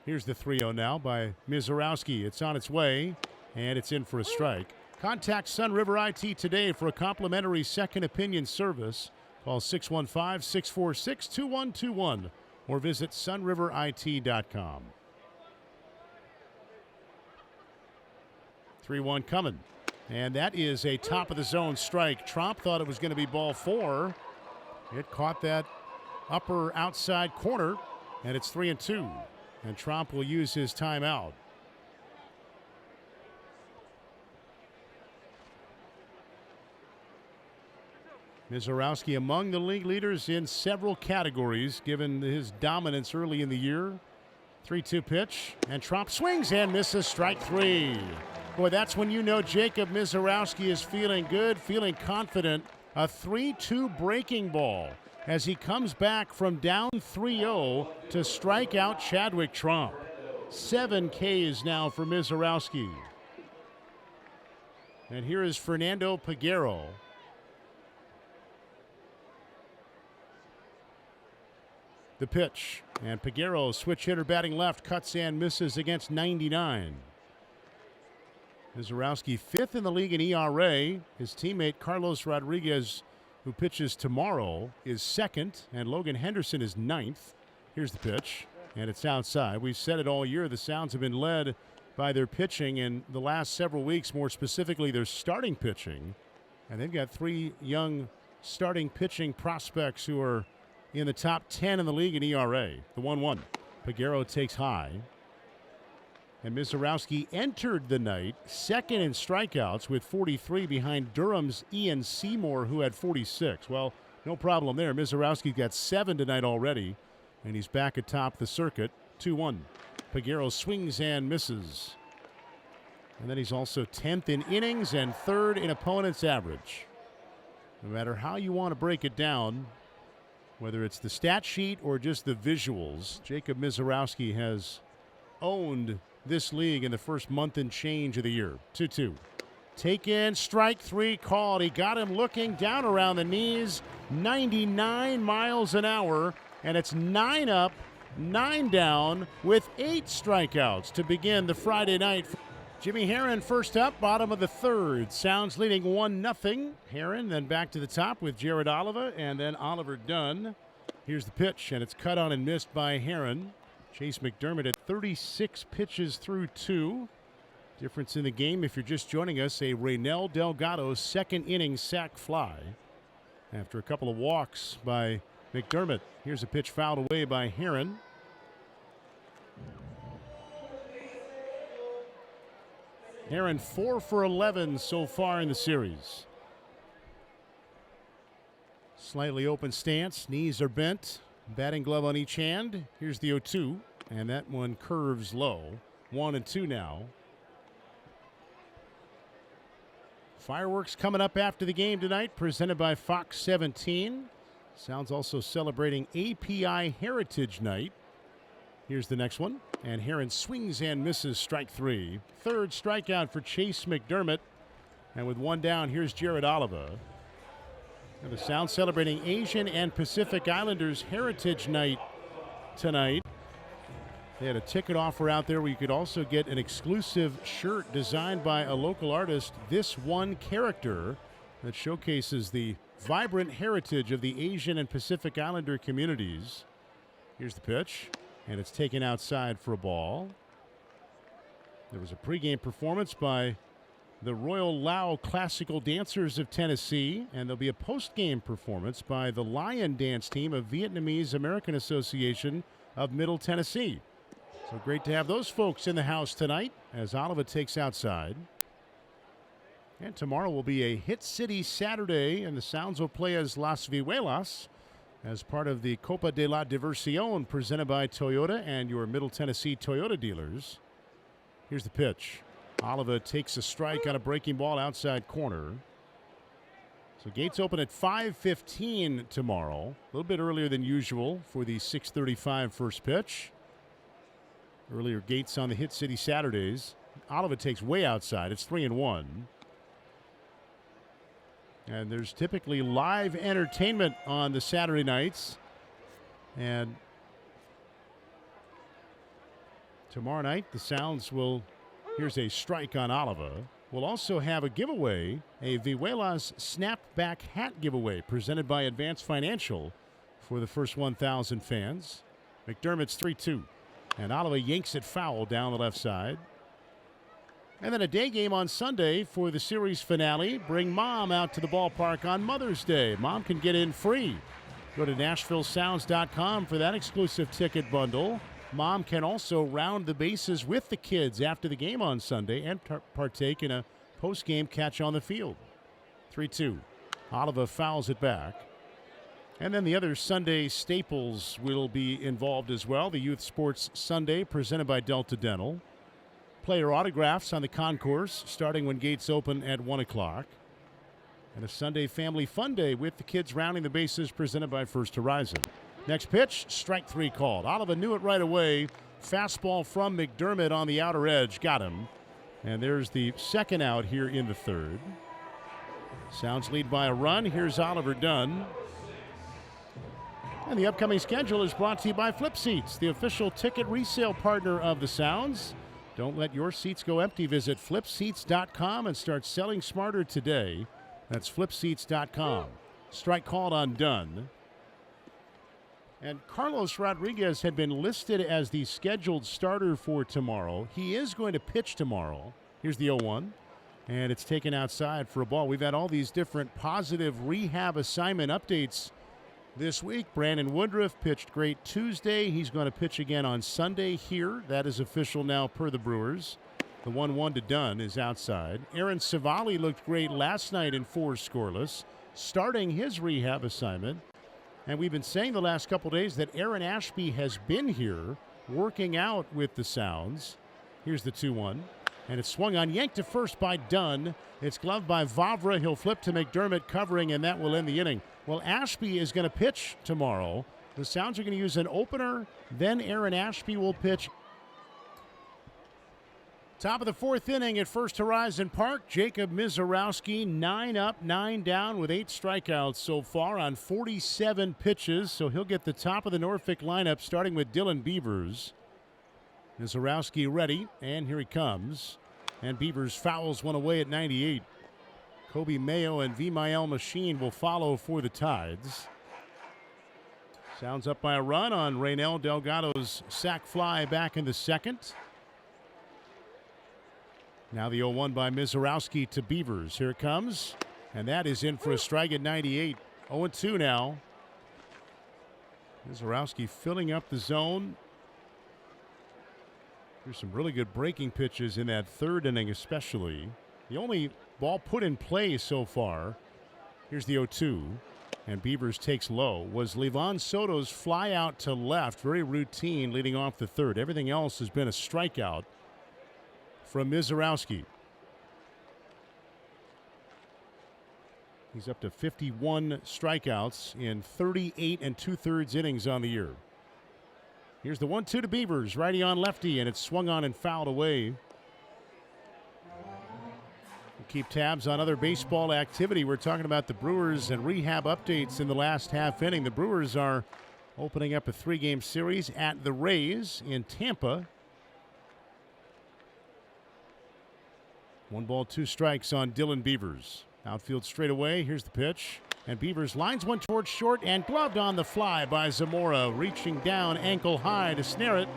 Here's the 3-0 now by Misiorowski. It's on its way, and it's in for a strike. Contact Sunriver IT today for a complimentary second opinion service. Call 615-646-2121 or visit sunriverit.com. 3-1 coming. And that is a top of the zone strike. Tromp thought it was going to be ball 4. It caught that upper outside corner, and it's 3-2. And Tromp will use his timeout. Misiorowski among the league leaders in several categories, given his dominance early in the year. 3-2 pitch, and Tromp swings and misses, strike 3. Boy, that's when you know Jacob Misiorowski is feeling good, feeling confident. A 3-2 breaking ball as he comes back from down 3-0 to strike out Chadwick Tromp. 7 Ks now for Misiorowski. And here is Fernando Peguero. The pitch, and Peguero, switch hitter batting left, cuts and misses against 99. Misiorowski 5th in the league in ERA. His teammate Carlos Rodriguez, who pitches tomorrow, is 2nd, and Logan Henderson is 9th. Here's the pitch, and it's outside. We've said it all year. The Sounds have been led by their pitching in the last several weeks, more specifically their starting pitching. And they've got 3 young starting pitching prospects who are in the top 10 in the league in ERA. The 1-1. Peguero takes high. And Misiorowski entered the night 2nd in strikeouts with 43 behind Durham's Ian Seymour, who had 46. Well, no problem there. Misiorowski got 7 tonight already, and he's back atop the circuit. 2-1. Peguero swings and misses. And then he's also 10th in innings and 3rd in opponent's average. No matter how you want to break it down, whether it's the stat sheet or just the visuals, Jacob Misiorowski has owned this league in the first month and change of the year. 2-2. Take in, strike 3 called. He got him looking down around the knees. 99 miles an hour, and it's 9 up, 9 down with 8 strikeouts to begin the Friday night. Jimmy Herron first up, bottom of the 3rd. Sounds leading 1-0. Herron then back to the top with Jared Oliva and then Oliver Dunn. Here's the pitch, and it's cut on and missed by Herron. Chase McDermott at 36 pitches through 2. Difference in the game, if you're just joining us, a Reynel Delgado 2nd inning sac fly after a couple of walks by McDermott. Here's a pitch fouled away by Herron. Herron 4 for 11 so far in the series. Slightly open stance, knees are bent, batting glove on each hand. Here's the 0-2, and that one curves low. 1-2 now. Fireworks coming up after the game tonight, presented by Fox 17. Sounds also celebrating API Heritage Night. Here's the next one, and Herron swings and misses, strike 3. 3rd strikeout for Chase McDermott. And with 1 down, here's Jared Oliva. And the Sound celebrating Asian and Pacific Islanders Heritage Night tonight. They had a ticket offer out there where you could also get an exclusive shirt designed by a local artist, This One Character, that showcases the vibrant heritage of the Asian and Pacific Islander communities. Here's the pitch, and it's taken outside for a ball. There was a pregame performance by the Royal Lao Classical Dancers of Tennessee, and there'll be a postgame performance by the Lion Dance Team of Vietnamese American Association of Middle Tennessee. So great to have those folks in the house tonight as Oliva takes outside. And tomorrow will be a Hit City Saturday, and the Sounds will play as Las Vihuelas as part of the Copa de la Diversión presented by Toyota and your Middle Tennessee Toyota dealers. Here's the pitch. Oliva takes a strike on a breaking ball outside corner. So gates open at 5:15 tomorrow. A little bit earlier than usual for the 6:35 first pitch. Earlier gates on the Hit City Saturdays. Oliva takes way outside. It's 3-1. And there's typically live entertainment on the Saturday nights. And tomorrow night, the Sounds will, here's a strike on Oliva. We'll also have a giveaway, a Vihuelas Snapback Hat giveaway presented by Advance Financial for the first 1,000 fans. McDermott's 3-2. And Oliva yanks it foul down the left side. And then a day game on Sunday for the series finale. Bring mom out to the ballpark on Mother's Day. Mom can get in free. Go to NashvilleSounds.com for that exclusive ticket bundle. Mom can also round the bases with the kids after the game on Sunday and partake in a post-game catch on the field. 3-2. Oliva fouls it back. And then the other Sunday staples will be involved as well. The Youth Sports Sunday presented by Delta Dental. Player autographs on the concourse starting when gates open at 1 o'clock. And a Sunday family fun day with the kids rounding the bases presented by First Horizon. Next pitch, strike 3 called. Oliva knew it right away. Fastball from McDermott on the outer edge. Got him. And there's the second out here in the third. Sounds lead by a run. Here's Oliver Dunn. And the upcoming schedule is brought to you by Flip Seats, the official ticket resale partner of the Sounds. Don't let your seats go empty. Visit flipseats.com and start selling smarter today. That's flipseats.com. Strike called on Dunn. And Carlos Rodriguez had been listed as the scheduled starter for tomorrow. He is going to pitch tomorrow. Here's the 0-1. And it's taken outside for a ball. We've had all these different positive rehab assignment updates this week. Brandon Woodruff pitched great Tuesday. He's going to pitch again on Sunday here. That is official now per the Brewers. The 1-1 to Dunn is outside. Aaron Civale looked great last night in 4 scoreless, starting his rehab assignment. And we've been saying the last couple days that Aaron Ashby has been here working out with the Sounds. Here's the 2-1. And it's swung on, yanked to first by Dunn. It's gloved by Vavra. He'll flip to McDermott covering, and that will end the inning. Well, Ashby is going to pitch tomorrow. The Sounds are going to use an opener. Then Aaron Ashby will pitch. Top of the 4th inning at First Horizon Park. Jacob Misiorowski 9 up, 9 down with 8 strikeouts so far on 47 pitches. So he'll get the top of the Norfolk lineup starting with Dylan Beavers. Misiorowski ready, and here he comes. And Beavers fouls one away at 98. Kobe Mayo and Vimael Machine will follow for the Tides. Sounds up by a run on Reynel Delgado's sac fly back in the second. Now the 0-1 by Misiorowski to Beavers. Here it comes. And that is in for a strike at 98. 0-2 now. Misiorowski filling up the zone. There's some really good breaking pitches in that 3rd inning especially. The only ball put in play so far, here's the 0-2, and Beavers takes low, was Livan Soto's fly out to left. Very routine leading off the 3rd. Everything else has been a strikeout from Misiorowski. He's up to 51 strikeouts in 38 2/3 innings on the year. Here's the 1-2 to Beavers, righty on lefty, and it's swung on and fouled away. We'll keep tabs on other baseball activity. We're talking about the Brewers and rehab updates in the last half inning. The Brewers are opening up a 3-game series at the Rays in Tampa. 1 ball, 2 strikes on Dylan Beavers. Outfield straight away. Here's the pitch. And Beavers lines one towards short and gloved on the fly by Zamora, reaching down ankle high to snare it.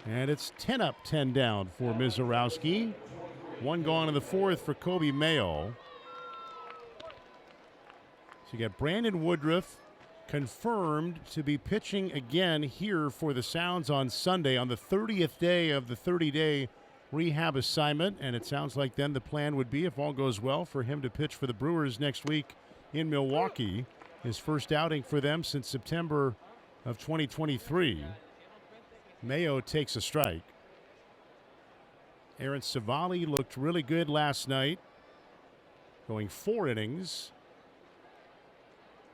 And it's 10 up, 10 down for Misiorowski. 1 gone in the 4th for Kobe Mayo. So you got Brandon Woodruff confirmed to be pitching again here for the Sounds on Sunday on the 30th day of the 30-day rehab assignment. And it sounds like then the plan would be, if all goes well, for him to pitch for the Brewers next week in Milwaukee. His first outing for them since September of 2023. Mayo takes a strike. Aaron Civale looked really good last night, going 4 innings.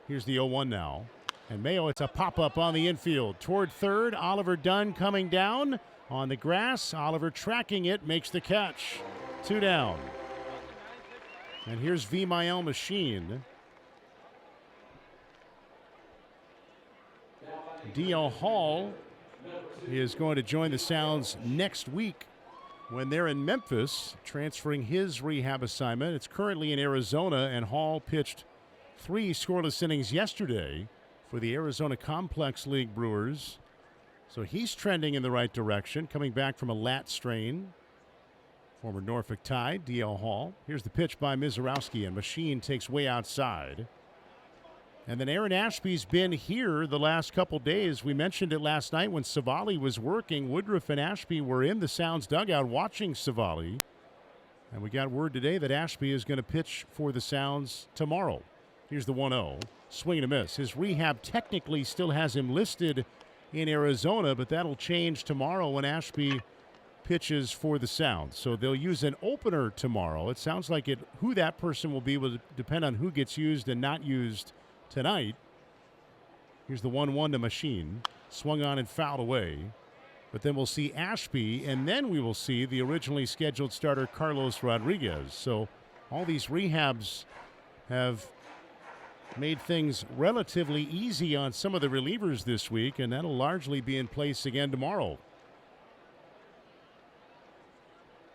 Here's the 0-1 now. And Mayo, it's a pop-up on the infield. Toward third, Oliver Dunn coming down on the grass. Oliver tracking it, makes the catch. 2 down. And here's Vimael Machine. D.L. Hall is going to join the Sounds next week when they're in Memphis, transferring his rehab assignment. It's currently in Arizona, and Hall pitched 3 scoreless innings yesterday for the Arizona Complex League Brewers. So he's trending in the right direction, coming back from a lat strain. Former Norfolk Tide, D.L. Hall. Here's the pitch by Misiorowski, and Machine takes way outside. And then Aaron Ashby's been here the last couple days. We mentioned it last night when Savali was working. Woodruff and Ashby were in the Sounds dugout watching Savali. And we got word today that Ashby is going to pitch for the Sounds tomorrow. Here's the 1-0. Swing and a miss. His rehab technically still has him listed in Arizona, but that'll change tomorrow when Ashby pitches for the Sounds. So they'll use an opener tomorrow. It sounds like who that person will be will depend on who gets used and not used tonight. Here's the 1-1 to Machine. Swung on and fouled away. But then we'll see Ashby, and then we will see the originally scheduled starter Carlos Rodriguez. So all these rehabs have made things relatively easy on some of the relievers this week, and that'll largely be in place again tomorrow.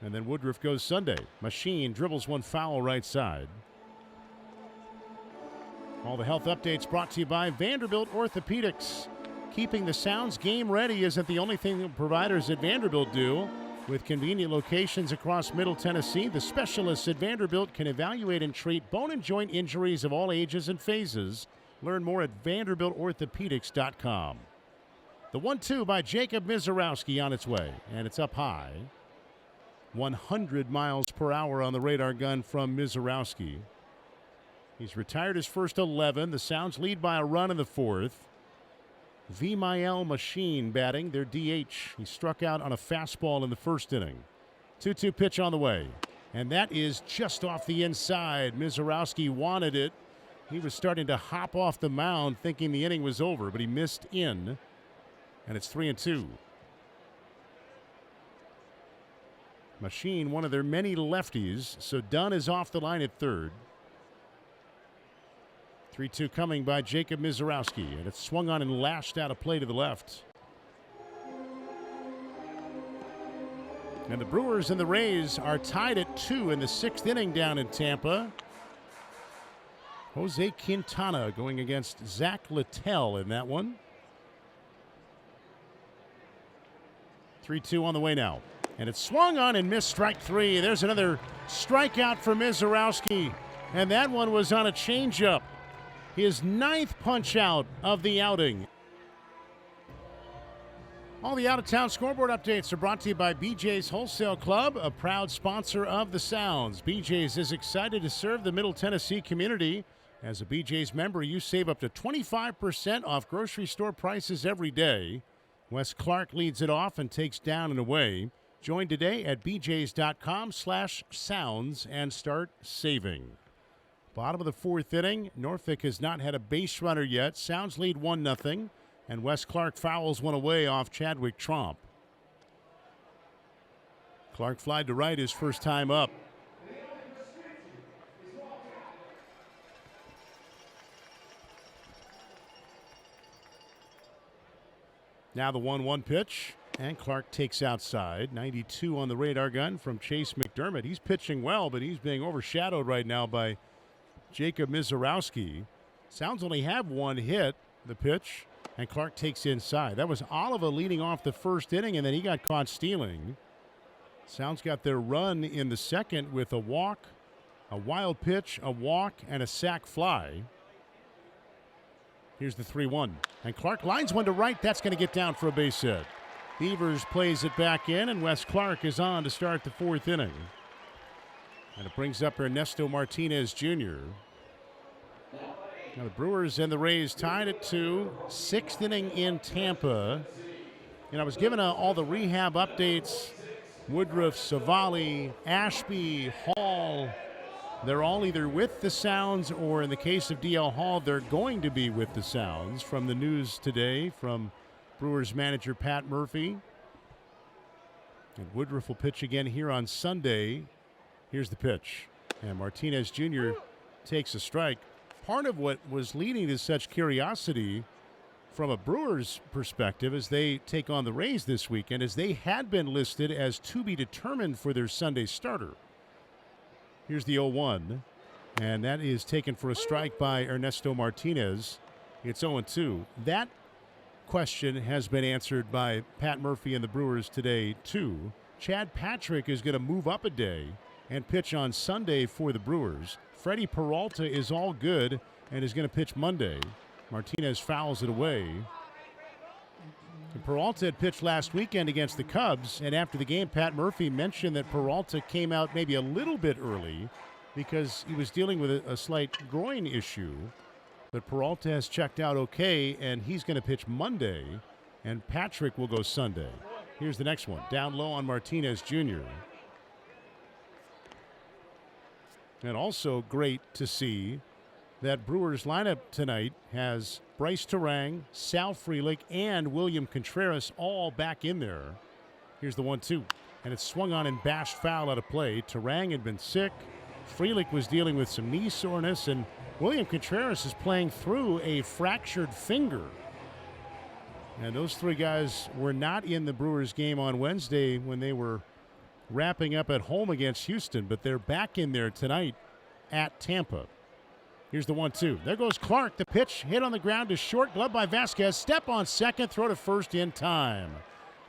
And then Woodruff goes Sunday. Machine dribbles one foul right side. All the health updates brought to you by Vanderbilt Orthopedics. Keeping the Sounds game ready isn't the only thing that providers at Vanderbilt do. With convenient locations across Middle Tennessee, the specialists at Vanderbilt can evaluate and treat bone and joint injuries of all ages and phases. Learn more at vanderbiltorthopedics.com. The 1-2 by Jacob Misiorowski on its way, and it's up high. 100 miles per hour on the radar gun from Misiorowski. He's retired his first 11. The Sounds lead by a run in the 4th. Vimael Machine batting, their DH. He struck out on a fastball in the first inning. 2-2 pitch on the way. And that is just off the inside. Misiorowski wanted it. He was starting to hop off the mound thinking the inning was over, but he missed in. And it's 3-2. Machine, one of their many lefties, so Dunn is off the line at third. 3-2 coming by Jacob Misiorowski, and it's swung on and lashed out of play to the left. And the Brewers and the Rays are tied at 2 in the 6th inning down in Tampa. Jose Quintana going against Zach Littell in that one. 3-2 on the way now. And it's swung on and missed strike 3. There's another strikeout for Misiorowski. And that one was on a changeup. His 9th punch out of the outing. All the out-of-town scoreboard updates are brought to you by BJ's Wholesale Club, a proud sponsor of the Sounds. BJ's is excited to serve the Middle Tennessee community. As a BJ's member, you save up to 25% off grocery store prices every day. Wes Clark leads it off and takes down and away. Join today at bjs.com/sounds and start saving. Bottom of the 4th inning. Norfolk has not had a base runner yet. Sounds lead 1-0. And Wes Clark fouls one away off Chadwick Tromp. Clark flied to right his first time up. Now the 1-1 pitch. And Clark takes outside. 92 on the radar gun from Chase McDermott. He's pitching well, but he's being overshadowed right now by Jacob Misiorowski. Sounds only have one hit, the pitch, and Clark takes inside. That was Oliva leading off the first inning, and then he got caught stealing. Sounds got their run in the second with a walk, a wild pitch, a walk, and a sac fly. Here's the 3-1. And Clark lines one to right. That's going to get down for a base hit. Beavers plays it back in, and Wes Clark is on to start the 4th inning. And it brings up Ernesto Martinez Jr. Now the Brewers and the Rays tied at 2. 6th inning in Tampa. And I was given all the rehab updates. Woodruff, Savali, Ashby, Hall. They're all either with the Sounds or, in the case of DL Hall, they're going to be with the Sounds. From the news today from Brewers manager Pat Murphy. And Woodruff will pitch again here on Sunday. Here's the pitch. And Martinez Jr. takes a strike. Part of what was leading to such curiosity from a Brewers perspective as they take on the Rays this weekend is they had been listed as to be determined for their Sunday starter. Here's the 0-1, and that is taken for a strike by Ernesto Martinez. It's 0-2. That question has been answered by Pat Murphy and the Brewers today, too. Chad Patrick is going to move up a day and pitch on Sunday for the Brewers. Freddie Peralta is all good and is going to pitch Monday. Martinez fouls it away. And Peralta had pitched last weekend against the Cubs, and after the game, Pat Murphy mentioned that Peralta came out maybe a little bit early because he was dealing with a slight groin issue. But Peralta has checked out okay, and he's going to pitch Monday, and Patrick will go Sunday. Here's the next one. Down low on Martinez Jr. And also great to see that Brewers lineup tonight has Bryce Terang, Sal Frelick, and William Contreras all back in there. Here's the 1-2. And it's swung on and bashed foul out of play. Terang had been sick. Frelick was dealing with some knee soreness, and William Contreras is playing through a fractured finger. And those three guys were not in the Brewers game on Wednesday when they were wrapping up at home against Houston, but they're back in there tonight at Tampa. Here's the 1-2. There goes Clark. The pitch hit on the ground is short. Glove by Vasquez. Step on second. Throw to first in time.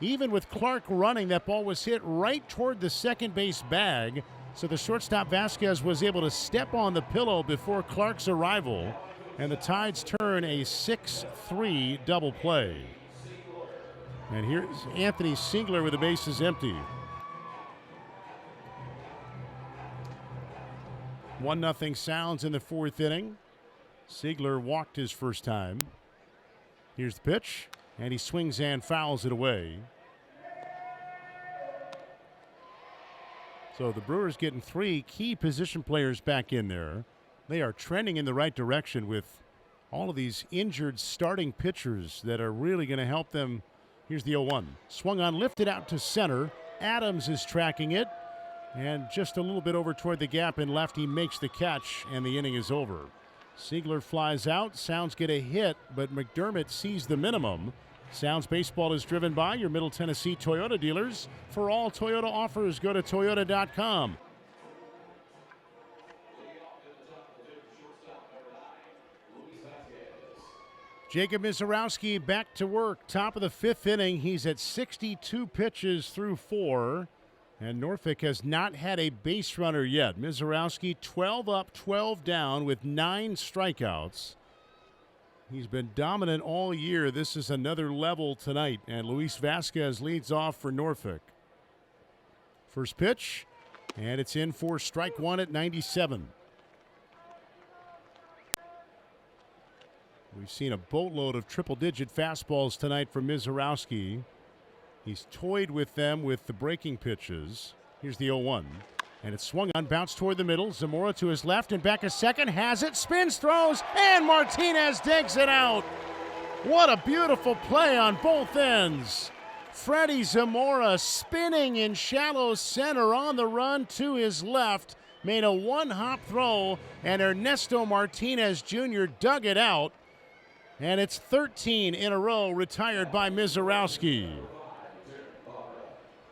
Even with Clark running, that ball was hit right toward the second base bag. So the shortstop Vasquez was able to step on the pillow before Clark's arrival. And the Tides turn a 6-3 double play. And here's Anthony Singler with the bases empty. 1-0 Sounds in the fourth inning. Siegler walked his first time. Here's the pitch, and he swings and fouls it away. So the Brewers getting three key position players back in there. They are trending in the right direction with all of these injured starting pitchers that are really going to help them. Here's the 0-1. Swung on, lifted out to center. Adams is tracking it. And just a little bit over toward the gap in left, he makes the catch, and the inning is over. Siegler flies out. Sounds get a hit, but McDermott sees the minimum. Sounds Baseball is driven by your Middle Tennessee Toyota dealers. For all Toyota offers, go to Toyota.com. Jacob Misiorowski back to work. Top of the fifth inning. He's at 62 pitches through 4. And Norfolk has not had a base runner yet. Misiorowski 12 up, 12 down with 9 strikeouts. He's been dominant all year. This is another level tonight. And Luis Vasquez leads off for Norfolk. First pitch, and it's in for strike one at 97. We've seen a boatload of triple-digit fastballs tonight from Misiorowski. He's toyed with them with the breaking pitches. Here's the 0-1. And it's swung on, bounced toward the middle. Zamora to his left and back a second. Has it, spins, throws, and Martinez digs it out. What a beautiful play on both ends. Freddie Zamora spinning in shallow center on the run to his left. Made a one-hop throw, and Ernesto Martinez Jr. dug it out. And it's 13 in a row retired by Misiorowski.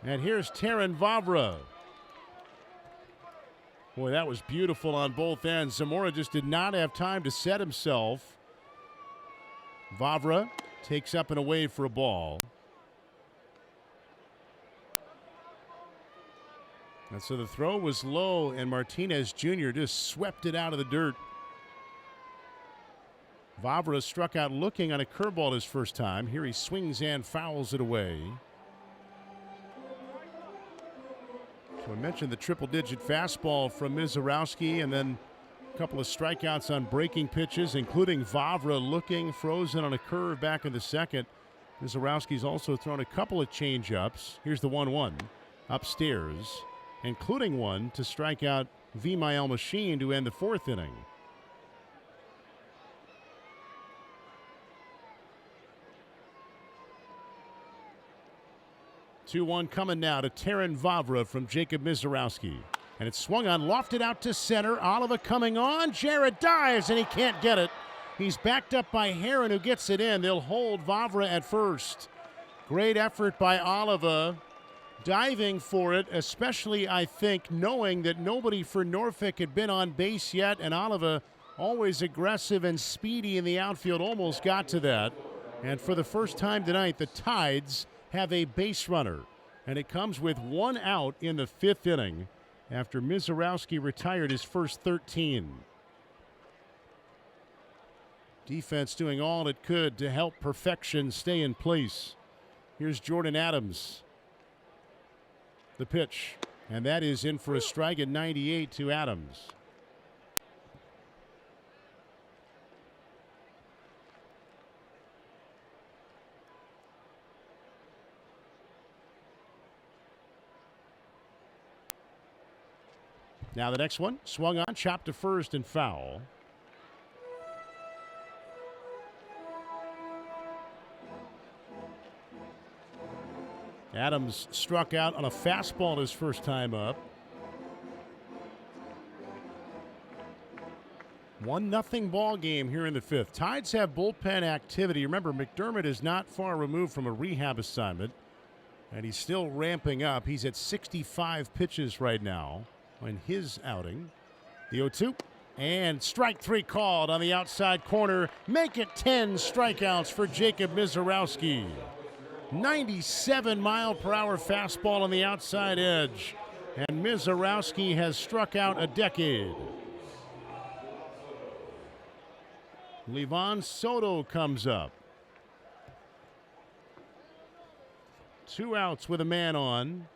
And here's Terrin Vavra. Boy, that was beautiful on both ends. Zamora just did not have time to set himself. Vavra takes up and away for a ball. And so the throw was low, and Martinez Jr. just swept it out of the dirt. Vavra struck out looking on a curveball his first time. Here he swings and fouls it away. So I mentioned the triple-digit fastball from Misiorowski, and then a couple of strikeouts on breaking pitches, including Vavra looking frozen on a curve back in the second. Misiorowski's also thrown a couple of change-ups. Here's the 1-1 upstairs, including one to strike out V-Mile machine to end the fourth inning. Two-one coming now to Terrin Vavra from Jacob Misiorowski. And it's swung on, lofted out to center. Oliva coming on. Jared dives, and he can't get it. He's backed up by Heron, who gets it in. They'll hold Vavra at first. Great effort by Oliva, diving for it, especially, I think, knowing that nobody for Norfolk had been on base yet, and Oliva, always aggressive and speedy in the outfield, almost got to that. And for the first time tonight, the Tides have a base runner, and it comes with one out in the fifth inning after Misiorowski retired his first 13. Defense doing all it could to help perfection stay in place. Here's Jordan Adams. The pitch, and that is in for a strike at 98 to Adams. Now the next one, swung on, chopped to first and foul. Adams struck out on a fastball his first time up. 1-0 ball game here in the fifth. Tides have bullpen activity. Remember, McDermott is not far removed from a rehab assignment, and he's still ramping up. He's at 65 pitches right now in his outing. The 0-2, and strike three called on the outside corner. Make it 10 strikeouts for Jacob Misiorowski. 97-mile-per-hour fastball on the outside edge, and Misiorowski has struck out a decade. Livan Soto comes up. 2 outs with a man on.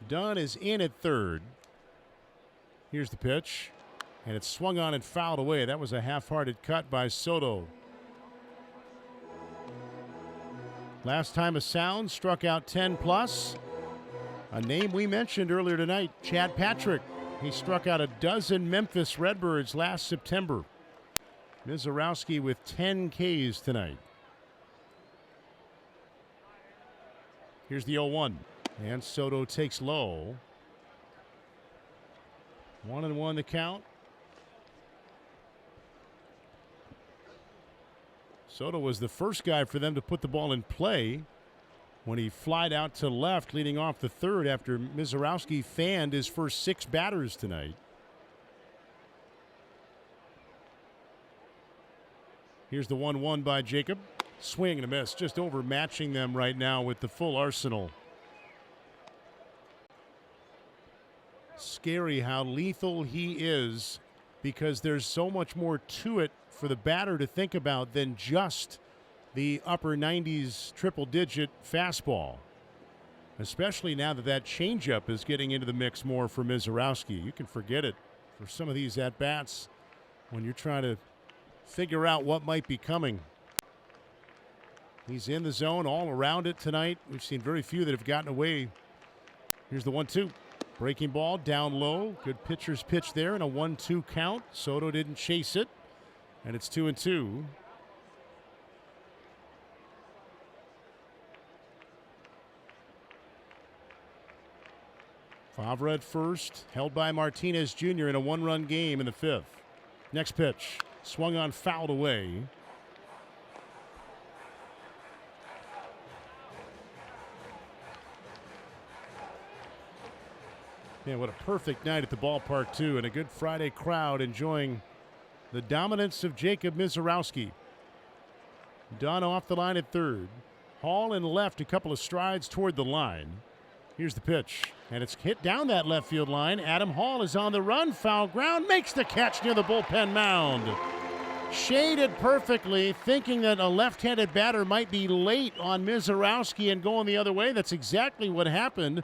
Dunn is in at third. Here's the pitch, and it's swung on and fouled away. That was a half-hearted cut by Soto. Last time a sound, struck out 10+. A name we mentioned earlier tonight, Chad Patrick. He struck out a dozen Memphis Redbirds last September. Misiorowski with 10 Ks tonight. Here's the 0-1. And Soto takes low. 1-1 the count. Soto was the first guy for them to put the ball in play when he flied out to left leading off the third after Misiorowski fanned his first 6 batters tonight. Here's the 1-1 by Jacob. Swing and a miss, just overmatching them right now with the full arsenal. Scary how lethal he is, because there's so much more to it for the batter to think about than just the upper 90s triple-digit fastball, especially now that that changeup is getting into the mix more for Misiorowski. You can forget it for some of these at-bats when you're trying to figure out what might be coming. He's in the zone all around it tonight. We've seen very few that have gotten away. Here's the 1-2. Breaking ball down low. Good pitcher's pitch there and a 1-2 count. Soto didn't chase it, and it's 2-2. Favre at first, held by Martinez Jr. in a 1-run game in the fifth. Next pitch, swung on, fouled away. Yeah, what a perfect night at the ballpark, too, and a good Friday crowd enjoying the dominance of Jacob Misiorowski. Dunn off the line at third. Hall in left, a couple of strides toward the line. Here's the pitch, and it's hit down that left field line. Adam Hall is on the run, foul ground, makes the catch near the bullpen mound. Shaded perfectly, thinking that a left-handed batter might be late on Misiorowski and going the other way. That's exactly what happened.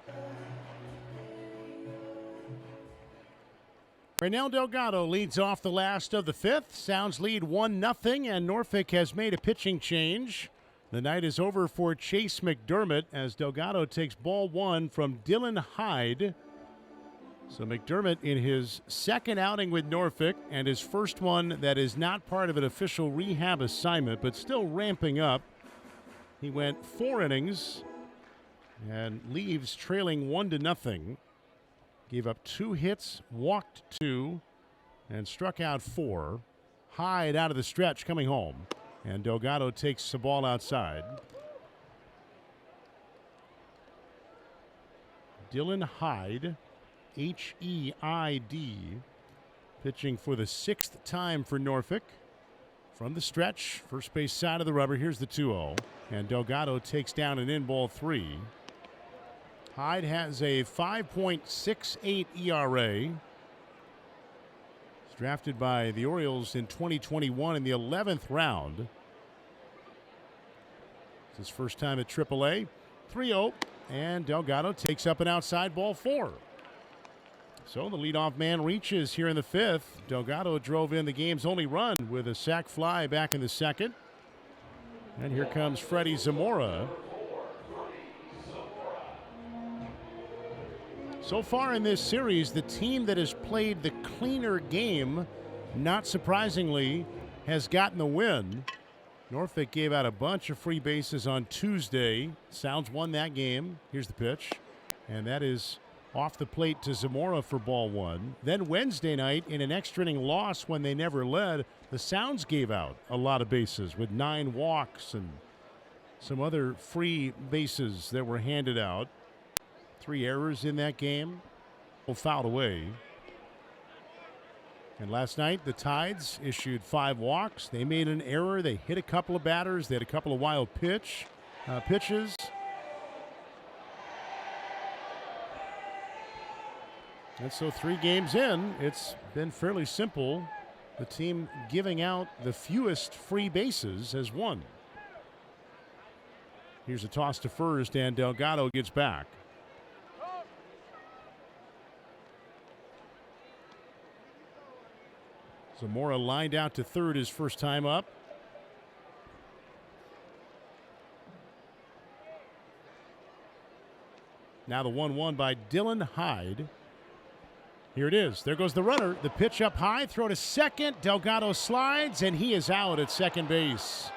Reynel Delgado leads off the last of the fifth. Sounds lead 1-0, and Norfolk has made a pitching change. The night is over for Chase McDermott as Delgado takes ball one from Dylan Hyde. So McDermott in his second outing with Norfolk and his first one that is not part of an official rehab assignment but still ramping up. He went 4 innings and leaves trailing 1-0. Gave up 2 hits, walked 2, and struck out 4. Hyde out of the stretch coming home. And Delgado takes the ball outside. Dylan Hyde, H-E-I-D, pitching for the 6th time for Norfolk. From the stretch, first base side of the rubber. Here's the 2-0. And Delgado takes down an in-ball 3. Hyde has a 5.68 ERA. Drafted by the Orioles in 2021 in the 11th round. It's his first time at AAA. 3-0, and Delgado takes up an outside ball 4. So the leadoff man reaches here in the 5th. Delgado drove in the game's only run with a sac fly back in the 2nd. And here comes Freddie Zamora. So far in this series, the team that has played the cleaner game, not surprisingly, has gotten the win. Norfolk gave out a bunch of free bases on Tuesday. Sounds won that game. Here's the pitch. And that is off the plate to Zamora for ball 1. Then Wednesday night, in an extra inning loss when they never led, the Sounds gave out a lot of bases with 9 walks and some other free bases that were handed out. 3 errors in that game, fouled away. And last night, the Tides issued 5 walks. They made an error. They hit a couple of batters. They had a couple of wild pitches. And so 3 games in, it's been fairly simple. The team giving out the fewest free bases has won. Here's a toss to first, and Delgado gets back. Zamora lined out to third his first time up. Now the 1-1 by Dylan Hyde. Here it is. There goes the runner. The pitch up high. Throw to second. Delgado slides, and he is out at second base.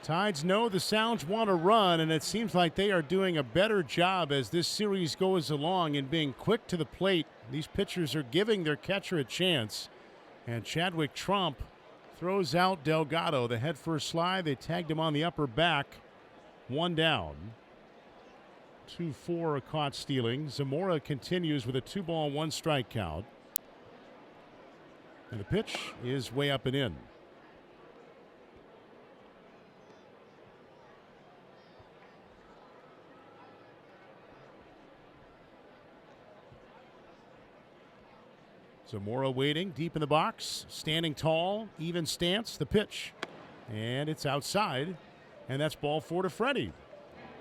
Tides know the Sounds want to run, and it seems like they are doing a better job as this series goes along in being quick to the plate. These pitchers are giving their catcher a chance. And Chadwick Trump throws out Delgado. The head first slide. They tagged him on the upper back. 1 down. 2-4 caught stealing. Zamora continues with a 2-1 strike count. And the pitch is way up and in. Zamora waiting deep in the box, standing tall, even stance, the pitch. And it's outside, and that's ball 4 to Freddie.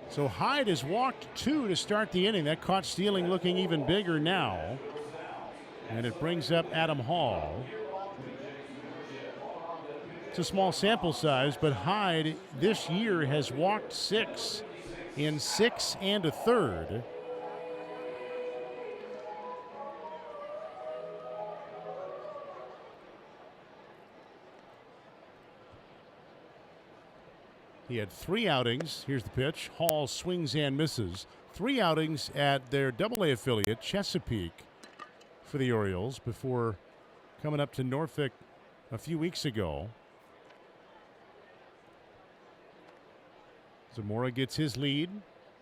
So Hyde has walked 2 to start the inning. That caught stealing looking even bigger now. And it brings up Adam Hall. It's a small sample size, but Hyde this year has walked 6 in 6 1/3. He had 3 outings. Here's the pitch. Hall swings and misses. 3 outings at their AA affiliate, Chesapeake, for the Orioles before coming up to Norfolk a few weeks ago. Zamora gets his lead.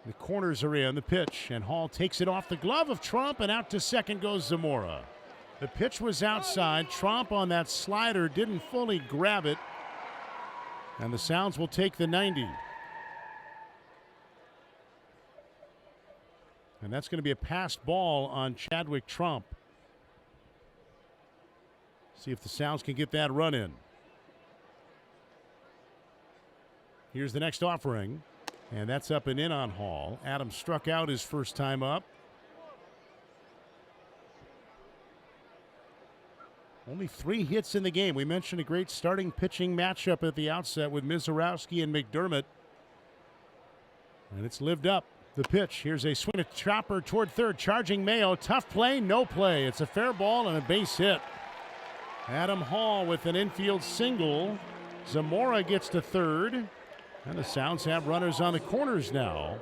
The corners are in. The pitch, and Hall takes it off the glove of Trump, and out to second goes Zamora. The pitch was outside. Trump on that slider didn't fully grab it. And the Sounds will take the 90. And that's going to be a passed ball on Chadwick Trump. See if the Sounds can get that run in. Here's the next offering. And that's up and in on Hall. Adams struck out his first time up. Only 3 hits in the game. We mentioned a great starting pitching matchup at the outset with Misiorowski and McDermott. And it's lived up. The pitch. Here's a swing, a chopper toward third. Charging Mayo. Tough play, no play. It's a fair ball and a base hit. Adam Hall with an infield single. Zamora gets to third. And the Sounds have runners on the corners now.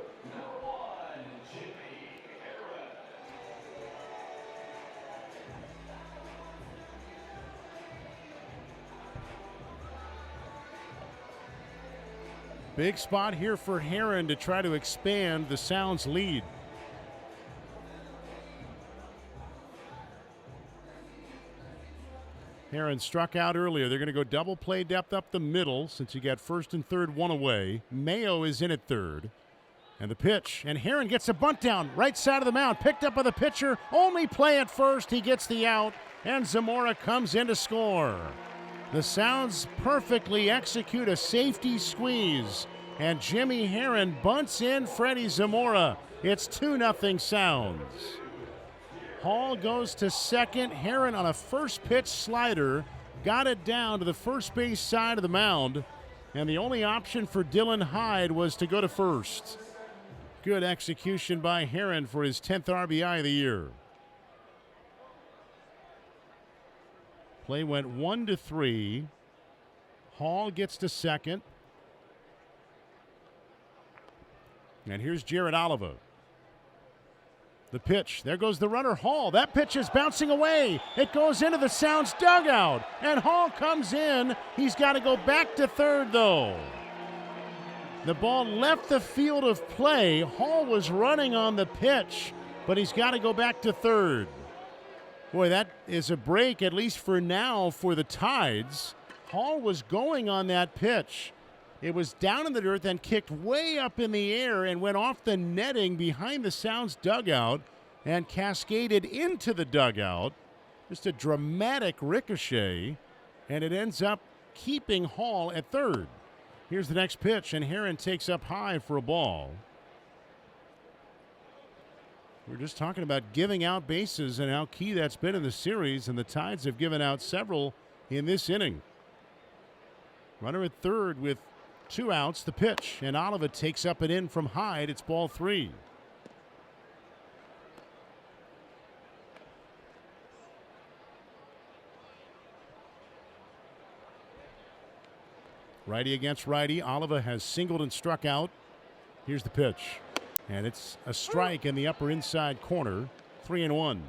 Big spot here for Herron to try to expand the Sounds lead. Herron struck out earlier. They're going to go double play depth up the middle since you got first and third, one away. Mayo is in at third. And the pitch. And Herron gets a bunt down right side of the mound. Picked up by the pitcher. Only play at first. He gets the out. And Zamora comes in to score. The Sounds perfectly execute a safety squeeze, and Jimmy Herron bunts in Freddie Zamora. It's 2-0 Sounds. Hall goes to second. Herron on a first pitch slider got it down to the first base side of the mound, and the only option for Dylan Hyde was to go to first. Good execution by Herron for his 10th RBI of the year. Play went 1-3. Hall gets to second. And here's Jared Oliva. The pitch. There goes the runner, Hall. That pitch is bouncing away. It goes into the Sounds dugout. And Hall comes in. He's got to go back to third, though. The ball left the field of play. Hall was running on the pitch, but he's got to go back to third. Boy, that is a break, at least for now, for the Tides. Hall was going on that pitch. It was down in the dirt, then kicked way up in the air and went off the netting behind the Sounds dugout and cascaded into the dugout. Just a dramatic ricochet, and it ends up keeping Hall at third. Here's the next pitch, and Herron takes up high for a ball. We're just talking about giving out bases and how key that's been in the series, and the Tides have given out several in this inning. Runner at third with 2 outs. The pitch, and Oliva takes up and in from Hyde. It's ball 3. Righty against righty. Oliva has singled and struck out. Here's the pitch. And it's a strike in the upper inside corner. 3-1.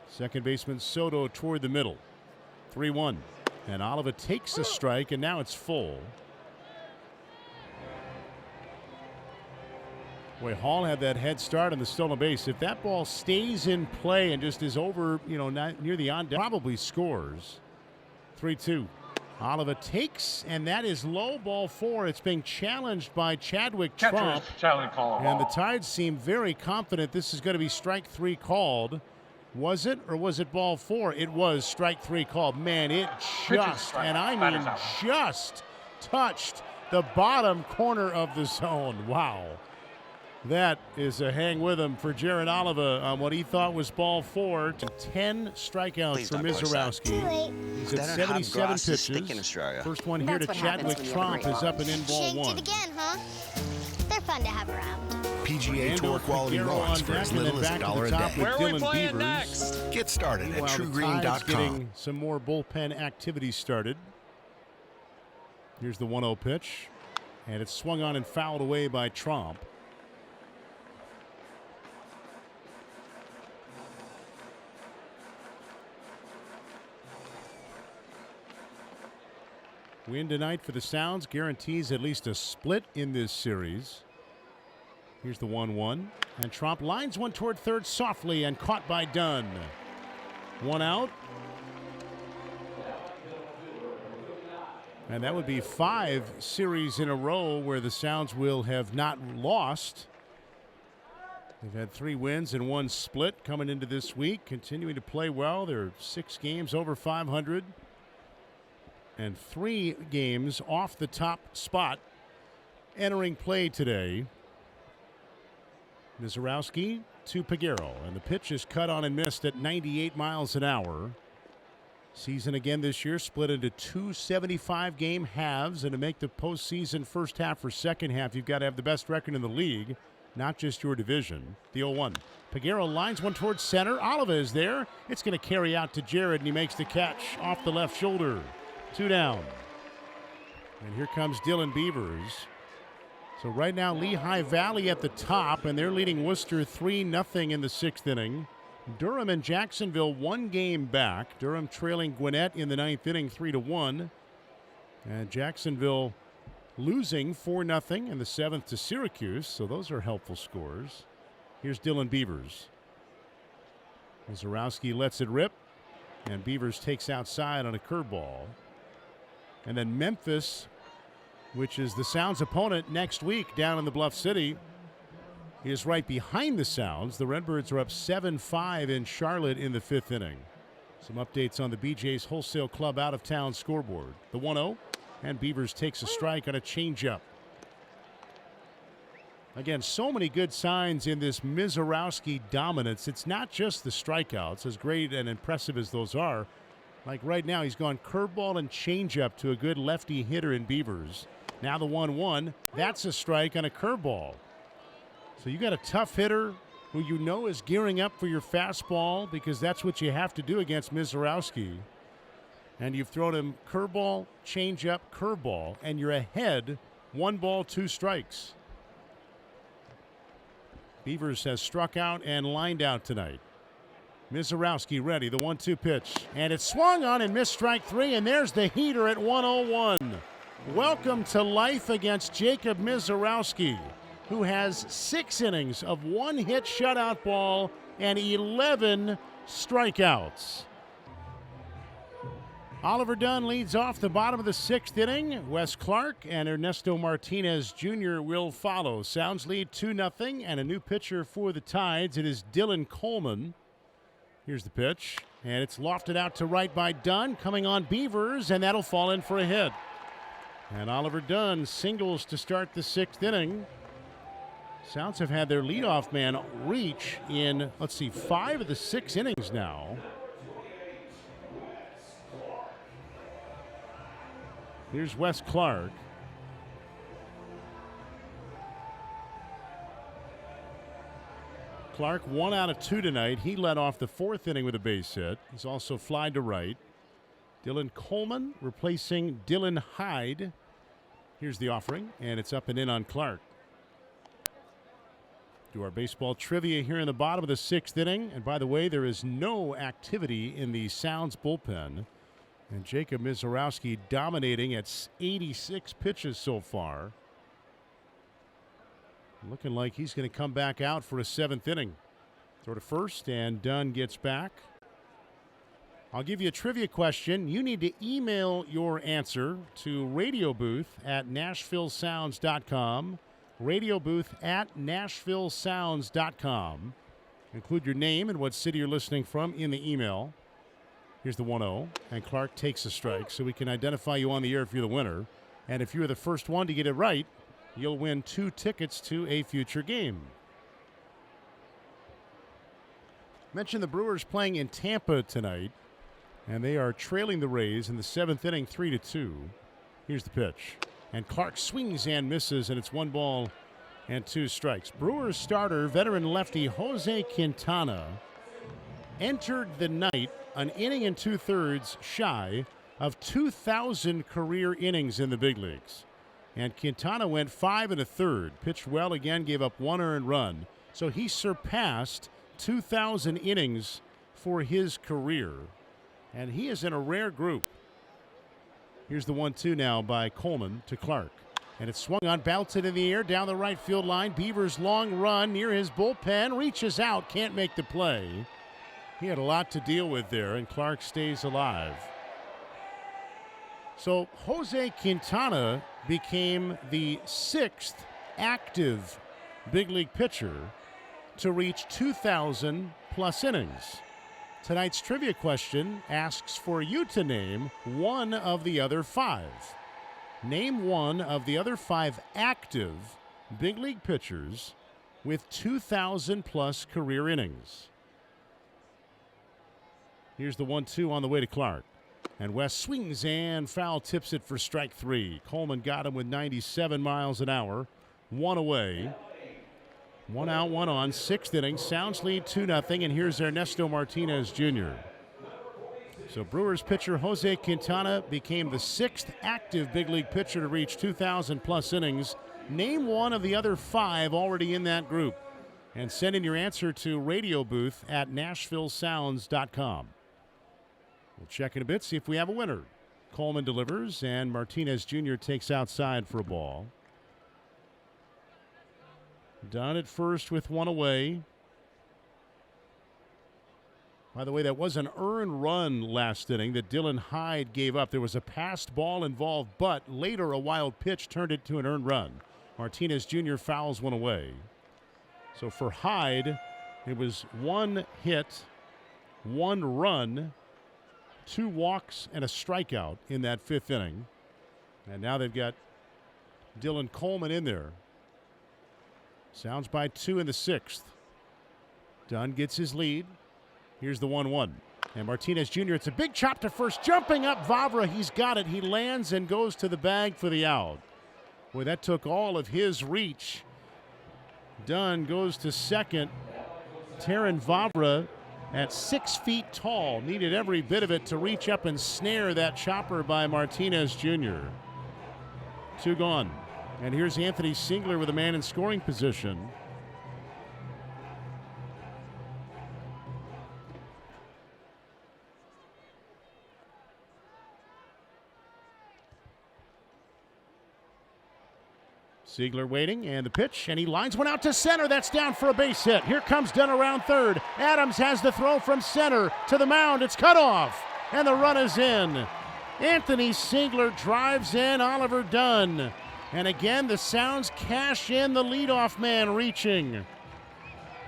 Second baseman Soto toward the middle. 3-1. And Oliva takes a strike, and now it's full. Boy, Hall had that head start on the stolen base. If that ball stays in play and just is over, not near the on, probably scores. 3-2. Oliva takes, and that is low, ball 4. It's being challenged by Chadwick Trump. And the Tides seem very confident this is going to be strike 3 called. Was it, or was it ball 4? It was strike 3 called. Man, it just, and I mean just, touched the bottom corner of the zone. Wow. That is a hang with him for Jared Oliva on what he thought was ball 4 to 10 strikeouts for Misiorowski. He's at 77 pitches. First one here to Chadwick Trump is up and in ball 1. Shanked it again, huh? They're fun to have around. PGA Tour quality lawns for as little as $1 a day. Where are we playing next? Get started at TrueGreen.com. Getting some more bullpen activity started. Here's the 1-0 pitch, and it's swung on and fouled away by Trump. Win tonight for the Sounds guarantees at least a split in this series. Here's the 1-1. And Trump lines one toward third softly and caught by Dunn. 1 out. And that would be 5 series in a row where the Sounds will have not lost. They've had 3 wins and 1 split coming into this week, continuing to play well. They're 6 games over 500. And 3 games off the top spot entering play today. Misiorowski to Peguero, and the pitch is cut on and missed at 98 miles an hour. Season again this year split into 2 75-game halves, and to make the postseason first half or second half, you've got to have the best record in the league, not just your division. The 0-1. Peguero lines one towards center. Oliva is there. It's going to carry out to Jared, and he makes the catch off the left shoulder. 2 down. And here comes Dylan Beavers. So right now, Lehigh Valley at the top, and they're leading Worcester 3-0 in the 6th inning. Durham and Jacksonville 1 game back. Durham trailing Gwinnett in the 9th inning 3-1. And Jacksonville losing 4-0 in the 7th to Syracuse. So those are helpful scores. Here's Dylan Beavers. Misiorowski lets it rip, and Beavers takes outside on a curveball. And then Memphis, which is the Sounds' opponent next week down in the Bluff City, is right behind the Sounds. The Redbirds are up 7-5 in Charlotte in the 5th inning. Some updates on the BJ's Wholesale Club out-of-town scoreboard. The 1-0, and Beavers takes a strike on a changeup. Again, so many good signs in this Misiorowski dominance. It's not just the strikeouts, as great and impressive as those are. Like right now, he's gone curveball and changeup to a good lefty hitter in Beavers. Now the 1-1, that's a strike on a curveball. So you got a tough hitter who you know is gearing up for your fastball, because that's what you have to do against Misiorowski. And you've thrown him curveball, changeup, curveball, and you're ahead 1 ball, 2 strikes. Beavers has struck out and lined out tonight. Misiorowski ready, the 1-2 pitch. And it's swung on and missed strike 3, and there's the heater at 1-0-1. Welcome to life against Jacob Misiorowski, who has 6 innings of 1-hit shutout ball and 11 strikeouts. Oliver Dunn leads off the bottom of the 6th inning. Wes Clark and Ernesto Martinez Jr. will follow. Sounds lead 2-0, and a new pitcher for the Tides. It is Dylan Coleman. Here's the pitch, and it's lofted out to right by Dunn, coming on Beavers, and that'll fall in for a hit. And Oliver Dunn singles to start the 6th inning. Sounds have had their leadoff man reach in, 5 of the 6 innings now. Here's Wes Clark. Clark 1 out of 2 tonight. He led off the 4th inning with a base hit. He's also flied to right. Dylan Coleman replacing Dylan Hyde. Here's the offering, and it's up and in on Clark. Do our baseball trivia here in the bottom of the 6th inning. And by the way, there is no activity in the Sounds bullpen. And Jacob Misiorowski dominating at 86 pitches so far. Looking like he's going to come back out for a 7th inning. Throw to first, and Dunn gets back. I'll give you a trivia question. You need to email your answer to radiobooth@nashvillesounds.com. radiobooth@nashvillesounds.com. Include your name and what city you're listening from in the email. Here's the 1-0, and Clark takes a strike, so we can identify you on the air if you're the winner. And if you're the first one to get it right, you'll win 2 tickets to a future game. Mentioned the Brewers playing in Tampa tonight, and they are trailing the Rays in the 7th inning 3-2. Here's the pitch, and Clark swings and misses, and it's 1 ball and 2 strikes. Brewers starter, veteran lefty Jose Quintana, entered the night an inning and 2/3 shy of 2,000 career innings in the big leagues. And Quintana went 5 1/3, pitched well again, gave up 1 earned run. So he surpassed 2,000 innings for his career. And he is in a rare group. Here's the 1-2 now by Coleman to Clark. And it's swung on, belted in the air down the right field line. Beavers' long run near his bullpen, reaches out, can't make the play. He had a lot to deal with there, and Clark stays alive. So Jose Quintana became the 6th active big league pitcher to reach 2,000 plus innings. Tonight's trivia question asks for you to name one of the other 5. Name one of the other 5 active big league pitchers with 2,000-plus career innings. Here's the 1-2 on the way to Clark. And West swings and foul, tips it for strike 3. Coleman got him with 97 miles an hour. 1 away. 1 out, 1 on. 6th inning. Sounds lead 2-0. And here's Ernesto Martinez Jr. So Brewers pitcher Jose Quintana became the 6th active big league pitcher to reach 2,000-plus innings. Name one of the other 5 already in that group. And send in your answer to radio booth at NashvilleSounds.com. We'll check in a bit, see if we have a winner. Coleman delivers, and Martinez Jr. takes outside for a ball. Dunn at first with 1 away. By the way, that was an earned run last inning that Dylan Hyde gave up. There was a passed ball involved, but later a wild pitch turned it to an earned run. Martinez Jr. fouls 1 away. So for Hyde, it was 1 hit, 1 run, 2 walks, and a strikeout in that 5th inning. And now they've got Dylan Coleman in there. Sounds by 2 in the 6th. Dunn gets his lead. Here's the 1-1. And Martinez Jr., it's a big chop to first. Jumping up, Vavra, he's got it. He lands and goes to the bag for the out. Boy, that took all of his reach. Dunn goes to second. Terrin Vavra, at 6 feet tall, needed every bit of it to reach up and snare that chopper by Martinez Jr. 2 gone. And here's Anthony Singler with a man in scoring position. Ziegler waiting, and the pitch, and he lines one out to center. That's down for a base hit. Here comes Dunn around third. Adams has the throw from center to the mound. It's cut off, and the run is in. Anthony Ziegler drives in Oliver Dunn. And again, the Sounds cash in the leadoff man reaching.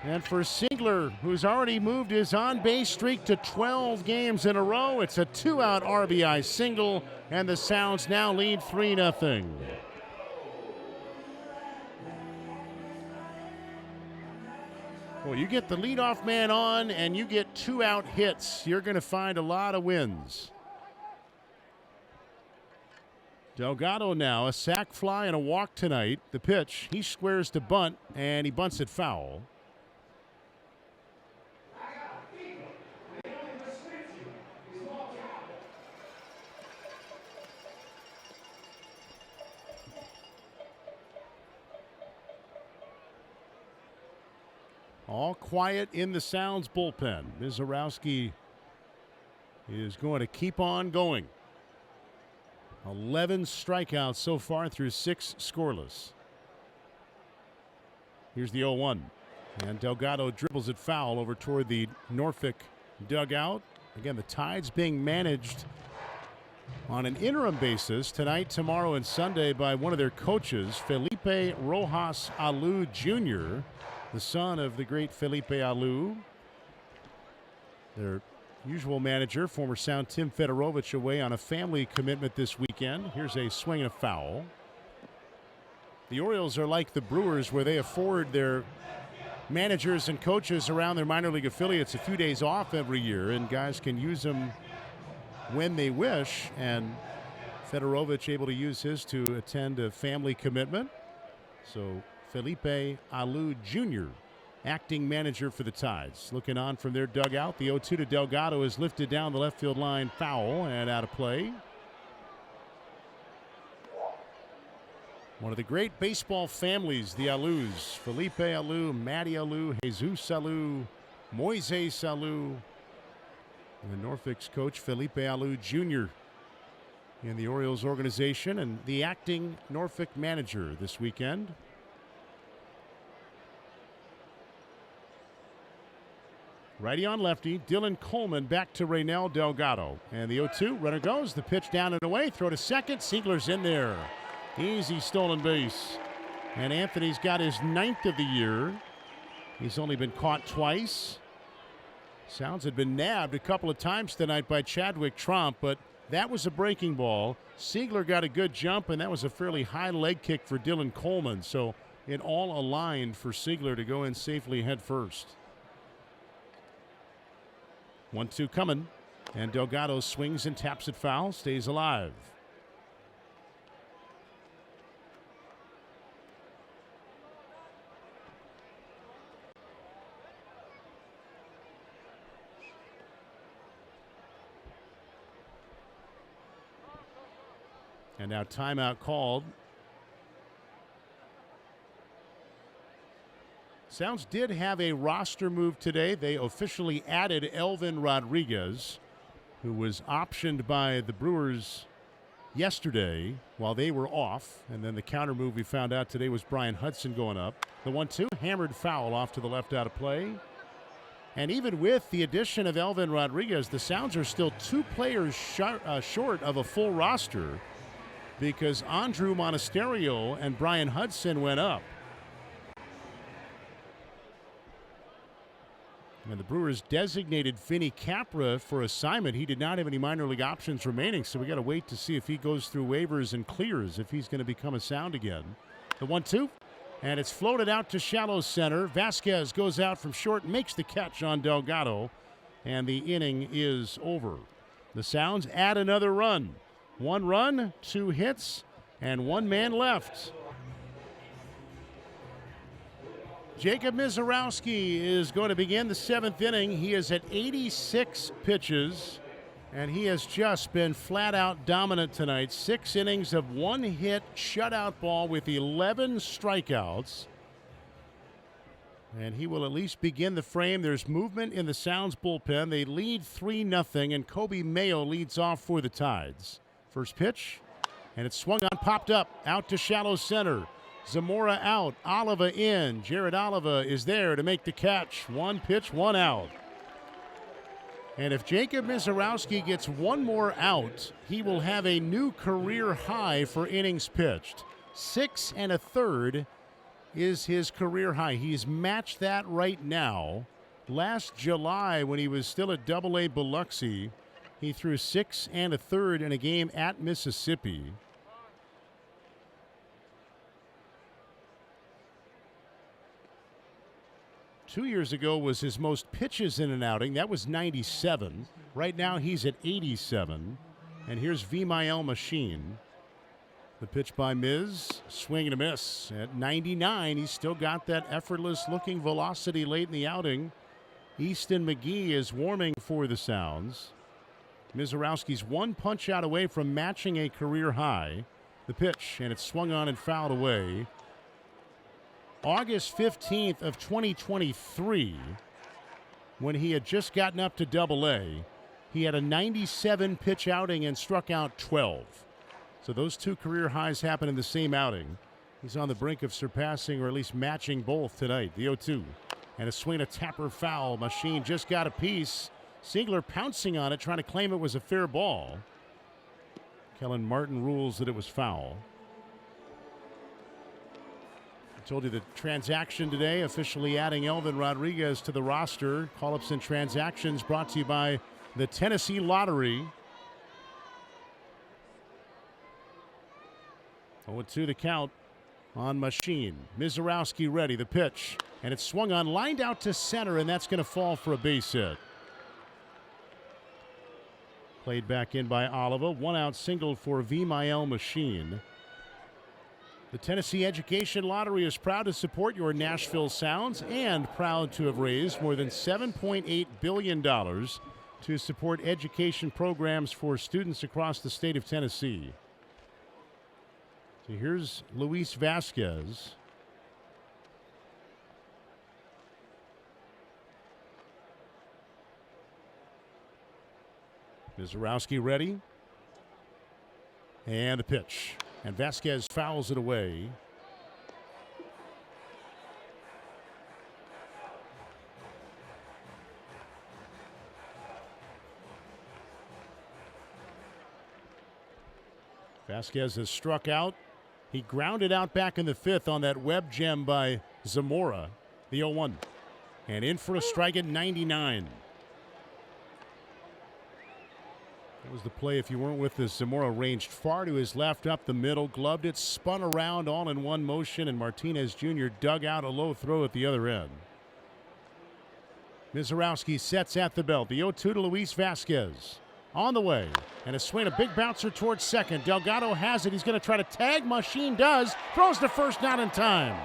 And for Ziegler, who's already moved his on-base streak to 12 games in a row, it's a 2-out RBI single, and the Sounds now lead 3-0. Well, you get the leadoff man on and you get 2-out hits, you're going to find a lot of wins. Delgado now, a sac fly and a walk tonight. The pitch, he squares to bunt, and he bunts it foul. All quiet in the Sounds bullpen. Misiorowski is going to keep on going. 11 strikeouts so far through 6 scoreless. Here's the 0-1. And Delgado dribbles it foul over toward the Norfolk dugout. Again, the Tides being managed on an interim basis tonight, tomorrow, and Sunday by one of their coaches, Felipe Rojas Alou Jr., the son of the great Felipe Alou. Their usual manager, former Sound Tim Fedorovich, away on a family commitment this weekend. Here's a swing and a foul. The Orioles are like the Brewers, where they afford their managers and coaches around their minor league affiliates a few days off every year, and guys can use them when they wish. And Fedorovich able to use his to attend a family commitment. So Felipe Alou Jr., acting manager for the Tides. Looking on from their dugout. The 0-2 to Delgado is lifted down the left field line, foul and out of play. One of the great baseball families, the Alous. Felipe Alou, Matty Alou, Jesus Alou, Moises Alou, and Norfolk's coach, Felipe Alou Jr., in the Orioles organization, and the acting Norfolk manager this weekend. Righty on lefty. Dylan Coleman back to Reynel Delgado. And the 0-2, runner goes. The pitch down and away. Throw to second. Ziegler's in there. Easy stolen base. And Anthony's got his 9th of the year. He's only been caught twice. Sounds had been nabbed a couple of times tonight by Chadwick Tromp, but That was a breaking ball. Siegler got a good jump, and that was a fairly high leg kick for Dylan Coleman. So it all aligned for Siegler to go in safely head first. 1-2 coming, and Delgado swings and taps it foul, stays alive. And now timeout called. Sounds did have a roster move today. They officially added Elvin Rodriguez, who was optioned by the Brewers yesterday while they were off. And then the counter move we found out today was Brian Hudson going up. The 1-2, hammered foul off to the left out of play. And even with the addition of Elvin Rodriguez, the Sounds are still 2 players short of a full roster, because Andrew Monasterio and Brian Hudson went up. And the Brewers designated Vinny Capra for assignment. He did not have any minor league options remaining, so we got to wait to see if he goes through waivers and clears, if he's going to become a Sound again. The 1-2, and it's floated out to shallow center. Vasquez goes out from short, makes the catch on Delgado, and the inning is over. The Sounds add another run. 1 run, 2 hits, and 1 man left. Jacob Misiorowski is going to begin the 7th inning. He is at 86 pitches, and he has just been flat out dominant tonight. 6 innings of 1 hit shutout ball with 11 strikeouts. And he will at least begin the frame. There's movement in the Sounds bullpen. They lead 3-0, and Kobe Mayo leads off for the Tides. First pitch, and it's swung on, popped up, out to shallow center. Zamora out, Oliva in. Jared Oliva is there to make the catch. 1 pitch, 1 out. And if Jacob Misiorowski gets 1 more out, he will have a new career high for innings pitched. 6 1/3 is his career high. He's matched that right now. Last July, when he was still at AA Biloxi, he threw 6 1/3 in a game at Mississippi. Two years ago was his most pitches in an outing. That was 97. Right now he's at 87. And here's Vimael Machine. The pitch by Miz, swing and a miss. At 99, he's still got that effortless looking velocity late in the outing. Easton McGee is warming for the Sounds. Misiorowski's 1 punch out away from matching a career high. The pitch, and it's swung on and fouled away. August 15th of 2023, when he had just gotten up to AA, he had a 97 pitch outing and struck out 12. So those 2 career highs happened in the same outing. He's on the brink of surpassing or at least matching both tonight. The 0-2, and a swing, a tapper foul. Machine just got a piece. Siegler pouncing on it, trying to claim it was a fair ball. Kellen Martin rules that it was foul. I told you the transaction today, officially adding Elvin Rodriguez to the roster. Call-ups and transactions brought to you by the Tennessee Lottery. 0-2 the count on Machine. Misiorowski ready, the pitch, and it's swung on, lined out to center, and that's going to fall for a base hit. Played back in by Oliva. 1 out single for Vimael Machine. The Tennessee Education Lottery is proud to support your Nashville Sounds and proud to have raised more than $7.8 billion to support education programs for students across the state of Tennessee. So here's Luis Vasquez. Misiorowski ready. And the pitch. And Vasquez fouls it away. Vasquez has struck out. He grounded out back in the 5th on that web gem by Zamora. The 0-1. And in for a strike at 99. That was the play. If you weren't with us, Zamora ranged far to his left up the middle, gloved it, spun around all in one motion, and Martinez Jr. dug out a low throw at the other end. Misiorowski sets at the belt. The 0-2 to Luis Vasquez. On the way. And a swing, a big bouncer towards second. Delgado has it. He's going to try to tag. Machine does. Throws to first, not in time.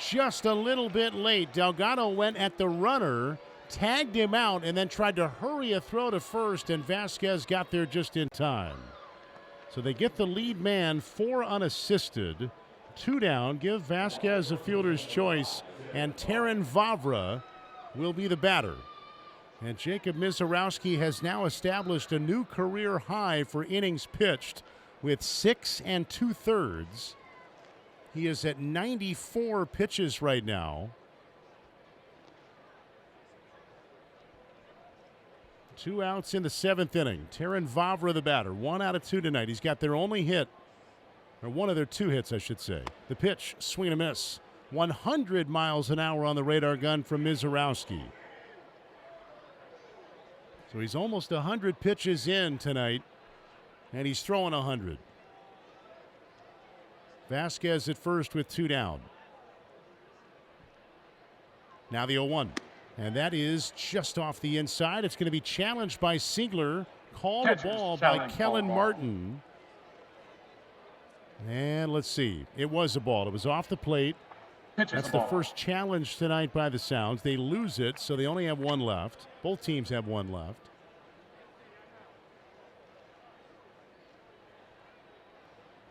Just a little bit late. Delgado went at the runner, tagged him out, and then tried to hurry a throw to first, and Vasquez got there just in time. So they get the lead man 4 unassisted. 2 down. Give Vasquez a fielder's choice, and Terrin Vavra will be the batter. And Jacob Misiorowski has now established a new career high for innings pitched with 6 2/3. He is at 94 pitches right now. 2 outs in the 7th inning. Terrin Vavra the batter. 1 out of 2 tonight. He's got their only hit, or one of their 2 hits, I should say. The pitch, swing and a miss. 100 miles an hour on the radar gun from Misiorowski. So he's almost 100 pitches in tonight, and he's throwing 100. Vasquez at first with 2 down. Now the 0-1. And that is just off the inside. It's going to be challenged by Siegler. Called a ball by Kellen Martin. And let's see. It was a ball. It was off the plate. That's the first challenge tonight by the Sounds. They lose it, so they only have 1 left. Both teams have 1 left.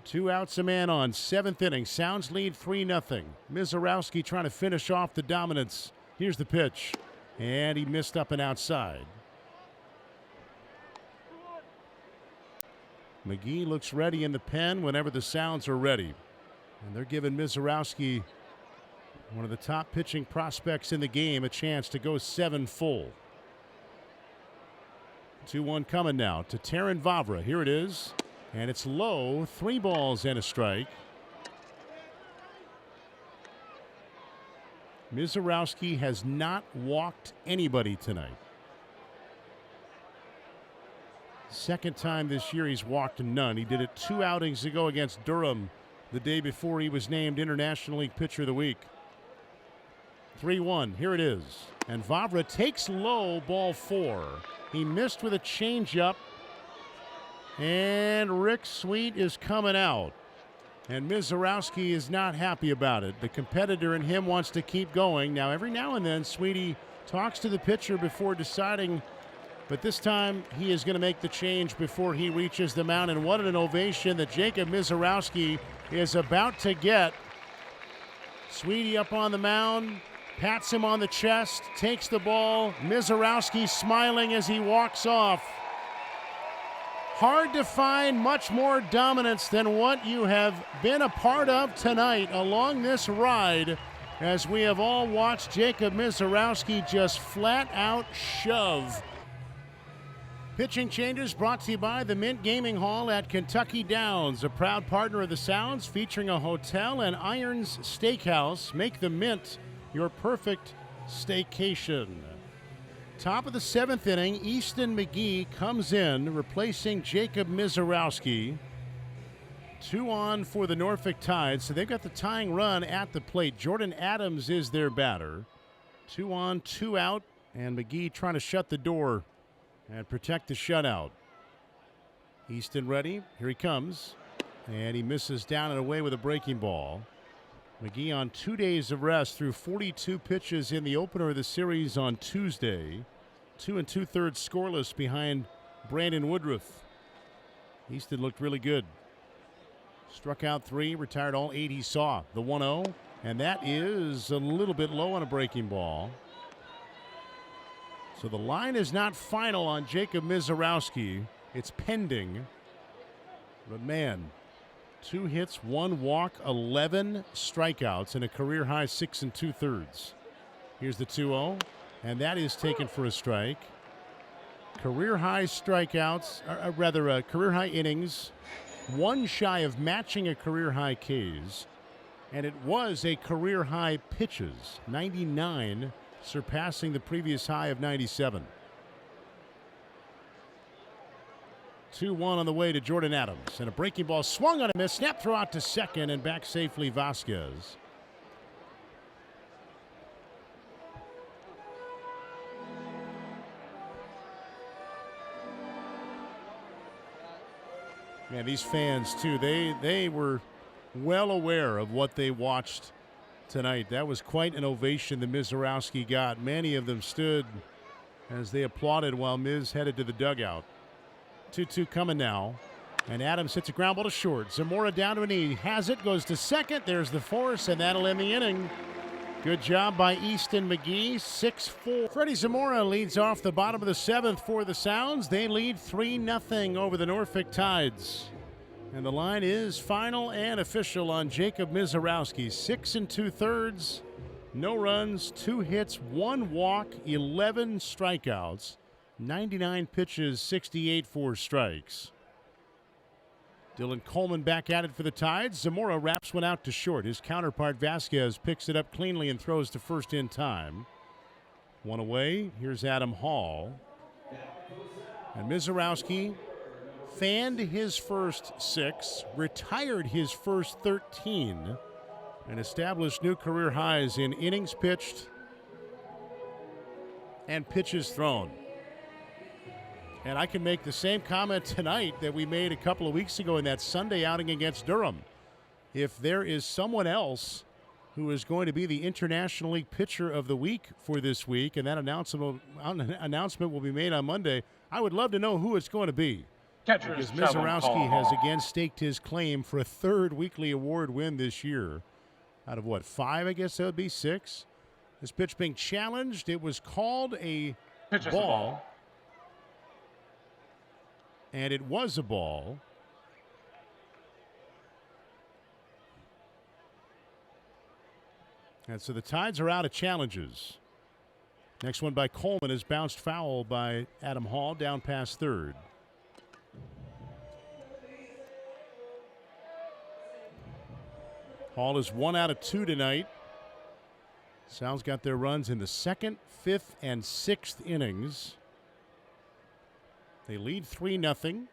Two outs, a man on. 7th inning. Sounds lead 3-0. Misiorowski trying to finish off the dominance. Here's the pitch. And he missed up and outside. McGee looks ready in the pen whenever the Sounds are ready. And they're giving Misiorowski, one of the top pitching prospects in the game, a chance to go 7 full. 2-1 coming now to Terrin Vavra. Here it is. And it's low. 3 balls and a strike. Misiorowski has not walked anybody tonight. Second time this year he's walked none. He did it 2 outings ago against Durham the day before he was named International League Pitcher of the Week. 3-1. Here it is. And Vavra takes low, ball 4. He missed with a changeup. And Rick Sweet is coming out. And Misiorowski is not happy about it. The competitor in him wants to keep going. Now, every now and then, Sweetie talks to the pitcher before deciding, but this time he is going to make the change before he reaches the mound. And what an ovation that Jacob Misiorowski is about to get. Sweetie up on the mound, pats him on the chest, takes the ball. Misiorowski smiling as he walks off. Hard to find much more dominance than what you have been a part of tonight along this ride, as we have all watched Jacob Misiorowski just flat out shove. Pitching changes brought to you by the Mint Gaming Hall at Kentucky Downs, a proud partner of the Sounds, featuring a hotel and Irons Steakhouse. Make the Mint your perfect staycation. Top of the 7th inning, Easton McGee comes in, replacing Jacob Misiorowski. 2 on for the Norfolk Tide, so they've got the tying run at the plate. Jordan Adams is their batter. 2 on, 2 out, and McGee trying to shut the door and protect the shutout. Easton ready. Here he comes. And he misses down and away with a breaking ball. McGee on 2 days of rest, threw 42 pitches in the opener of the series on Tuesday. 2 2/3 scoreless behind Brandon Woodruff. Easton looked really good. Struck out 3, retired all 8 he saw. The 1-0, and that is a little bit low on a breaking ball. So the line is not final on Jacob Misiorowski. It's pending. But man, 2 hits, 1 walk, 11 strikeouts, and a career high 6 2/3. Here's the 2-0, and that is taken for a strike. Career high strikeouts, or rather, career high innings, 1 shy of matching a career high Ks, and it was a career high pitches, 99, surpassing the previous high of 97. 2-1 on the way to Jordan Adams. And a breaking ball swung on a miss. Snap throw out to second and back safely Vasquez. Yeah, these fans, too, they were well aware of what they watched tonight. That was quite an ovation the Misiorowski got. Many of them stood as they applauded while Miz headed to the dugout. 2-2 coming now. And Adams hits a ground ball to short. Zamora down to a knee. Has it. Goes to second. There's the force, and that'll end the inning. Good job by Easton McGee. 6-4. Freddie Zamora leads off the bottom of the seventh for the Sounds. They lead 3-0 over the Norfolk Tides. And the line is final and official on Jacob Misiorowski. 6 2/3. No runs, 2 hits, 1 walk, 11 strikeouts, 99 pitches, 68 for strikes. Dylan Coleman back at it for the Tides. Zamora wraps one out to short. His counterpart Vasquez picks it up cleanly and throws to first in time. 1 away. Here's Adam Hall. And Misiorowski fanned his first 6, retired his first 13, and established new career highs in innings pitched and pitches thrown. And I can make the same comment tonight that we made a couple of weeks ago in that Sunday outing against Durham. If there is someone else who is going to be the International League Pitcher of the Week for this week, and that announcement will be made on Monday, I would love to know who it's going to be. Because Misiorowski has again staked his claim for a 3rd weekly award win this year. Out of what, 5, I guess that would be 6. This pitch being challenged. It was called a ball. And it was a ball. And so the Tides are out of challenges. Next one by Coleman is bounced foul by Adam Hall down past third. Hall is 1 out of 2 tonight. Sounds got their runs in the 2nd, 5th, and 6th innings. They lead 3-0.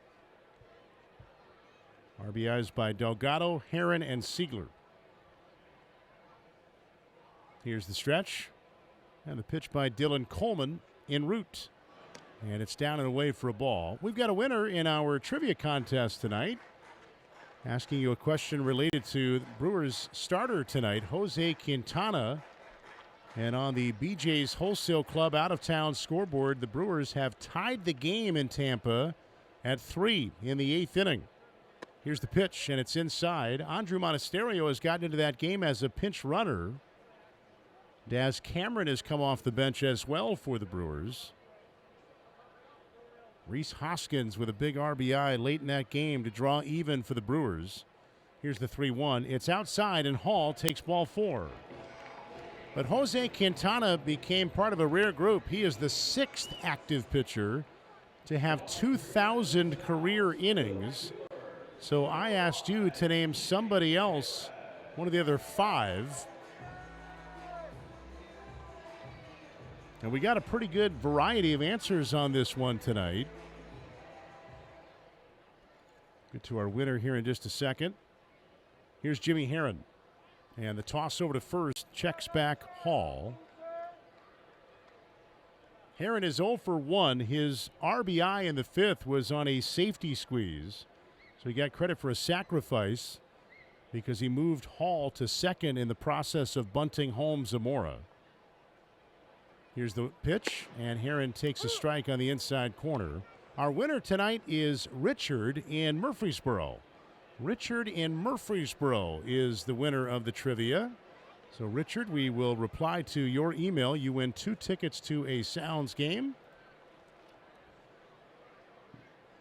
RBIs by Delgado, Heron, and Siegler. Here's the stretch. And the pitch by Dylan Coleman en route. And it's down and away for a ball. We've got a winner in our trivia contest tonight. Asking you a question related to Brewers starter tonight, Jose Quintana. And on the BJ's Wholesale Club out-of-town scoreboard, the Brewers have tied the game in Tampa at 3 in the 8th inning. Here's the pitch, and it's inside. Andrew Monasterio has gotten into that game as a pinch runner. Daz Cameron has come off the bench as well for the Brewers. Rhys Hoskins with a big RBI late in that game to draw even for the Brewers. Here's the 3-1. It's outside, and Hall takes ball 4. But Jose Quintana became part of a rare group. He is the 6th active pitcher to have 2,000 career innings. So I asked you to name somebody else, one of the other 5. And we got a pretty good variety of answers on this one tonight. Get to our winner here in just a second. Here's Jimmy Heron. And the toss over to first, checks back Hall. Heron is 0 for 1. His RBI in the 5th was on a safety squeeze. So he got credit for a sacrifice because he moved Hall to second in the process of bunting home Zamora. Here's the pitch, and Heron takes a strike on the inside corner. Our winner tonight is Richard in Murfreesboro. Richard in Murfreesboro is the winner of the trivia. So, Richard, we will reply to your email. You win 2 tickets to a Sounds game.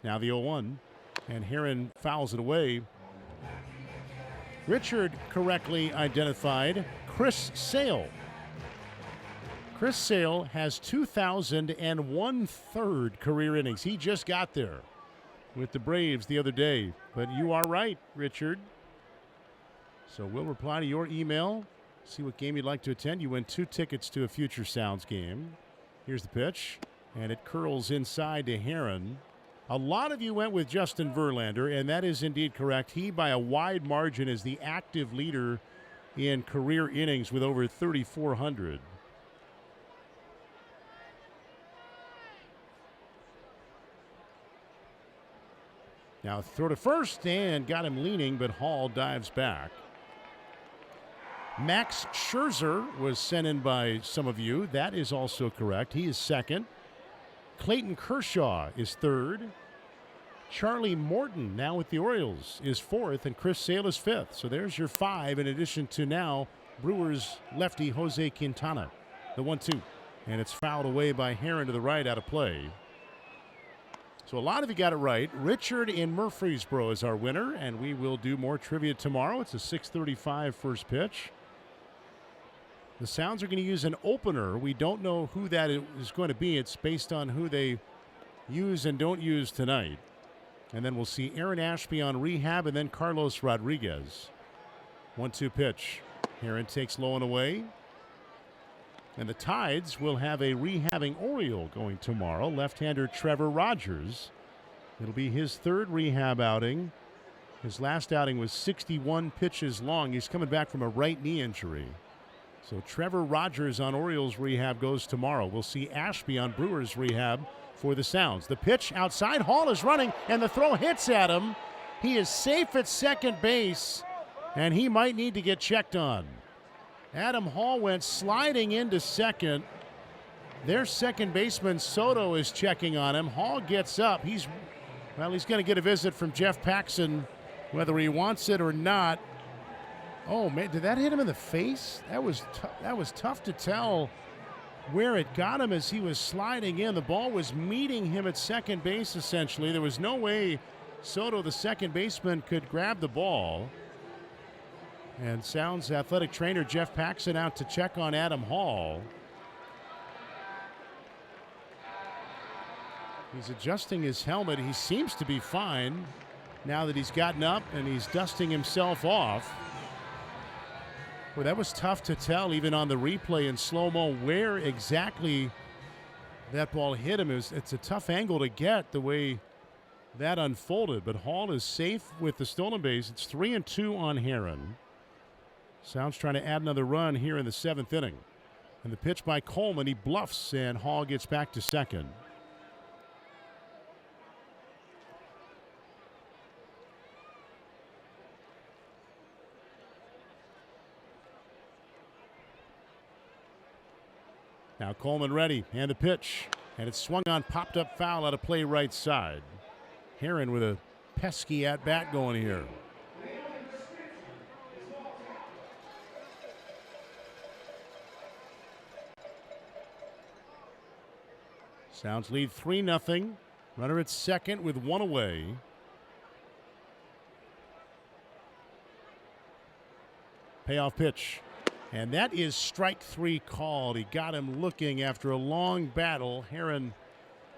Now the 0-1, and Heron fouls it away. Richard correctly identified Chris Sale. Chris Sale has 2,001 career innings. He just got there with the Braves the other day. But you are right, Richard. So we'll reply to your email, see what game you'd like to attend. You win 2 tickets to a future Sounds game. Here's the pitch, and it curls inside to Heron. A lot of you went with Justin Verlander, and that is indeed correct. He, by a wide margin, is the active leader in career innings with over 3,400. Now throw to first and got him leaning, but Hall dives back. Max Scherzer was sent in by some of you. That is also correct. He is second. Clayton Kershaw is third. Charlie Morton, now with the Orioles, is fourth, and Chris Sale is fifth. So there's your five, in addition to now Brewers lefty Jose Quintana, the 1-2. And it's fouled away by Herron to the right, out of play. So a lot of you got it right. Richard in Murfreesboro is our winner, and we will do more trivia tomorrow. It's a 6:35 first pitch. The Sounds are going to use an opener. We don't know who that is going to be. It's based on who they use and don't use tonight. And then we'll see Aaron Ashby on rehab, and then Carlos Rodriguez. 1-2 pitch. Herron takes low and away. And the Tides will have a rehabbing Oriole going tomorrow, left-hander Trevor Rogers. It'll be his third rehab outing. His last outing was 61 pitches long. He's coming back from a right knee injury. So Trevor Rogers on Orioles rehab goes tomorrow. We'll see Ashby on Brewers rehab for the Sounds. The pitch outside, Hall is running, and the throw hits at him. He is safe at second base, and he might need to get checked on. Adam Hall went sliding into second. Their second baseman Soto is checking on him. Hall gets up. He's going to get a visit from Jeff Paxson, whether he wants it or not. Oh man, did that hit him in the face? That was tough to tell where it got him as he was sliding in. The ball was meeting him at second base essentially. There was no way Soto, the second baseman, could grab the ball. And Sounds athletic trainer Jeff Paxson out to check on Adam Hall. He's adjusting his helmet. He seems to be fine now that he's gotten up and he's dusting himself off. Well, that was tough to tell even on the replay in slow-mo where exactly that ball hit him. It's a tough angle to get the way that unfolded. But Hall is safe with the stolen base. It's 3-2 on Herron. Sounds trying to add another run here in the seventh inning. And the pitch by Coleman, he bluffs, and Hall gets back to second. Now Coleman ready, and the pitch. And it's swung on, popped up foul out of play right side. Herron with a pesky at-bat going here. Sounds lead 3-0. Runner at second with one away. Payoff pitch. And that is strike three called. He got him looking after a long battle. Herron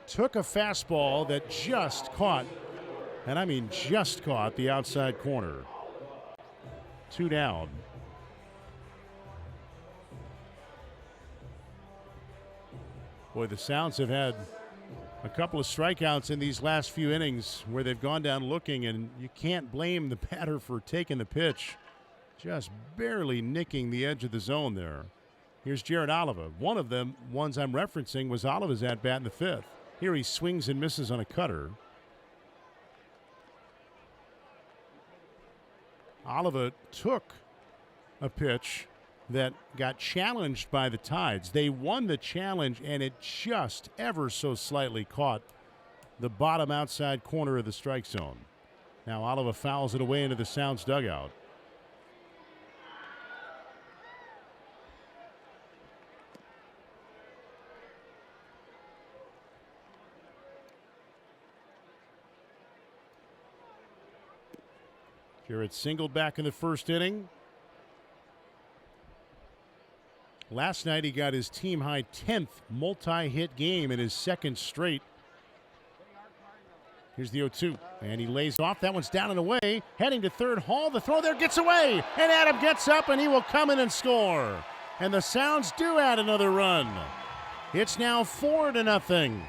took a fastball that just caught, and I mean just caught, the outside corner. 2 down. Boy, the Sounds have had a couple of strikeouts in these last few innings where they've gone down looking, and you can't blame the batter for taking the pitch. Just barely nicking the edge of the zone there. Here's Jared Oliva. One of them, ones I'm referencing, was Oliva's at-bat in the fifth. Here he swings and misses on a cutter. Oliva took a pitch that got challenged by the Tides. They won the challenge, and it just ever so slightly caught the bottom outside corner of the strike zone. Now Oliva fouls it away into the Sounds dugout. Jarrett singled back in the first inning. Last night he got his team-high 10th multi-hit game in his second straight. Here's the 0-2, and he lays off. That one's down and away. Heading to third. Hall, the throw there gets away, and Adam gets up, and he will come in and score. And the Sounds do add another run. It's now 4-0.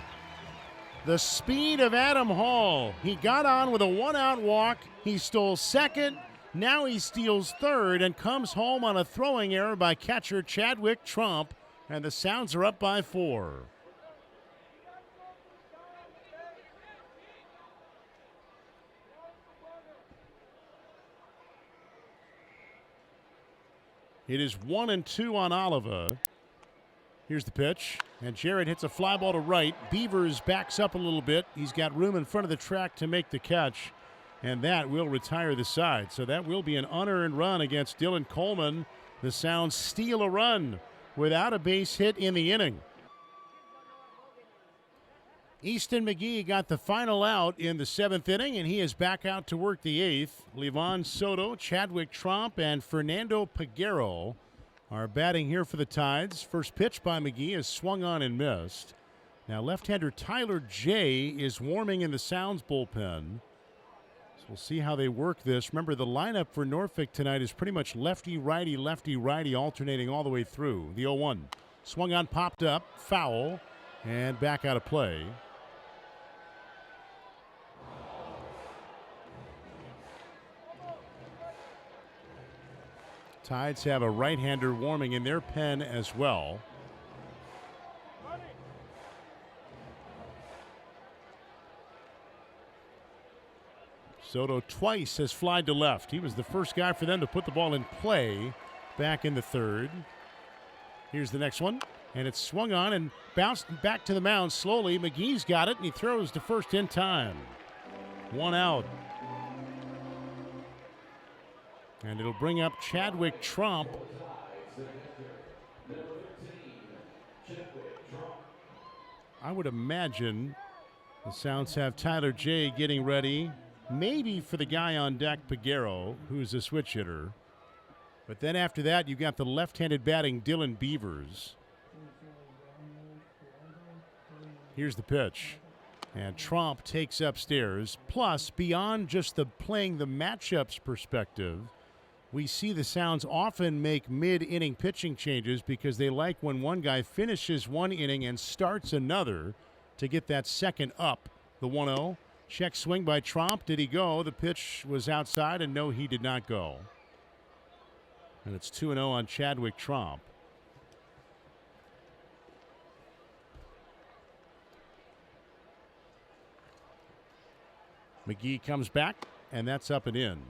The speed of Adam Hall. He got on with a one-out walk. He stole second. Now he steals third and comes home on a throwing error by catcher Chadwick Trump. And the Sounds are up by 4. It is 1-2 on Oliva. Here's the pitch, and Jarrett hits a fly ball to right. Beavers backs up a little bit. He's got room in front of the track to make the catch, and that will retire the side. So that will be an unearned run against Dylan Coleman. The Sounds steal a run without a base hit in the inning. Easton McGee got the final out in the 7th inning, and he is back out to work the 8th. Livan Soto, Chadwick Tromp, and Fernando Peguero are batting here for the Tides. First pitch by McGee is swung on and missed. Now left-hander Tyler J is warming in the Sounds bullpen. So we'll see how they work this. Remember, the lineup for Norfolk tonight is pretty much lefty-righty, lefty-righty, alternating all the way through. The 0-1. Swung on, popped up, foul, and back out of play. Tides have a right-hander warming in their pen as well. Soto twice has flied to left. He was the first guy for them to put the ball in play back in the 3rd. Here's the next one, and it's swung on and bounced back to the mound slowly. McGee's got it, and he throws to first in time. 1 out. And it'll bring up Chadwick Tromp. I would imagine the Sounds have Tyler J getting ready, maybe for the guy on deck, Peguero, who's a switch hitter. But then after that, you got the left-handed batting Dylan Beavers. Here's the pitch. And Tromp takes upstairs. Plus, beyond just the playing the matchups perspective, we see the Sounds often make mid-inning pitching changes because they like when one guy finishes one inning and starts another to get that second up. The 1-0. Check swing by Tromp. Did he go? The pitch was outside, and no, he did not go. And it's 2-0 on Chadwick Tromp. McGee comes back, and that's up and in.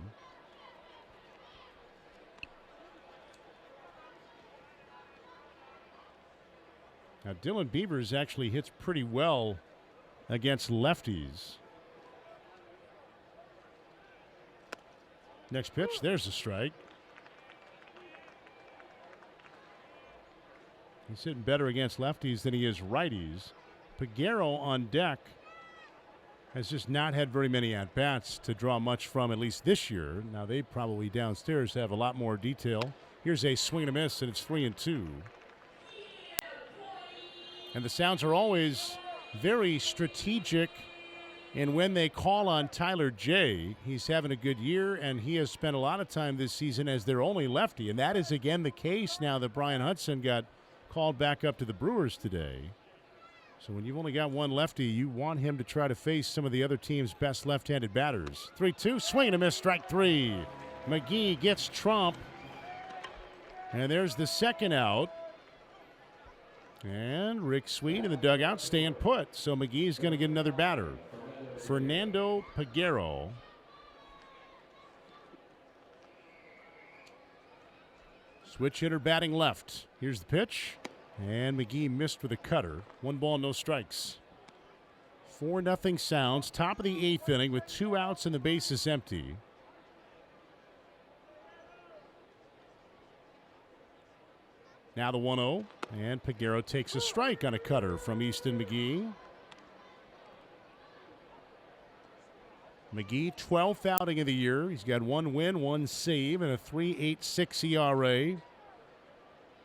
Now, Dylan Beavers actually hits pretty well against lefties. Next pitch, there's a strike. He's hitting better against lefties than he is righties. Peguero on deck has just not had very many at-bats to draw much from, at least this year. Now, they probably downstairs have a lot more detail. Here's a swing and a miss, and it's 3-2. And the Sounds are always very strategic in when they call on Tyler J. He's having a good year, and he has spent a lot of time this season as their only lefty. And that is, again, the case now that Brian Hudson got called back up to the Brewers today. So when you've only got one lefty, you want him to try to face some of the other team's best left-handed batters. 3-2, swing and a miss, strike 3. McGee gets Trump. And there's the second out. And Rick Sweet in the dugout staying put. So McGee's going to get another batter. Fernando Peguero. Switch hitter batting left. Here's the pitch. And McGee missed with a cutter. 1 ball, no strikes. 4-0 Sounds. Top of the 8th inning with 2 outs and the bases empty. Now the 1-0. And Peguero takes a strike on a cutter from Easton McGee. McGee, 12th outing of the year. He's got 1 win, 1 save, and a 3.86 ERA.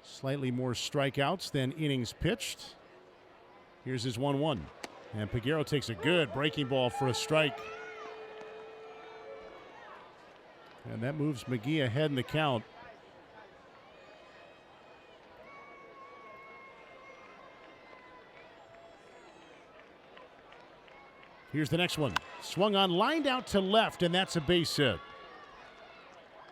Slightly more strikeouts than innings pitched. Here's his 1-1. And Peguero takes a good breaking ball for a strike. And that moves McGee ahead in the count. Here's the next one. Swung on, lined out to left, and that's a base hit.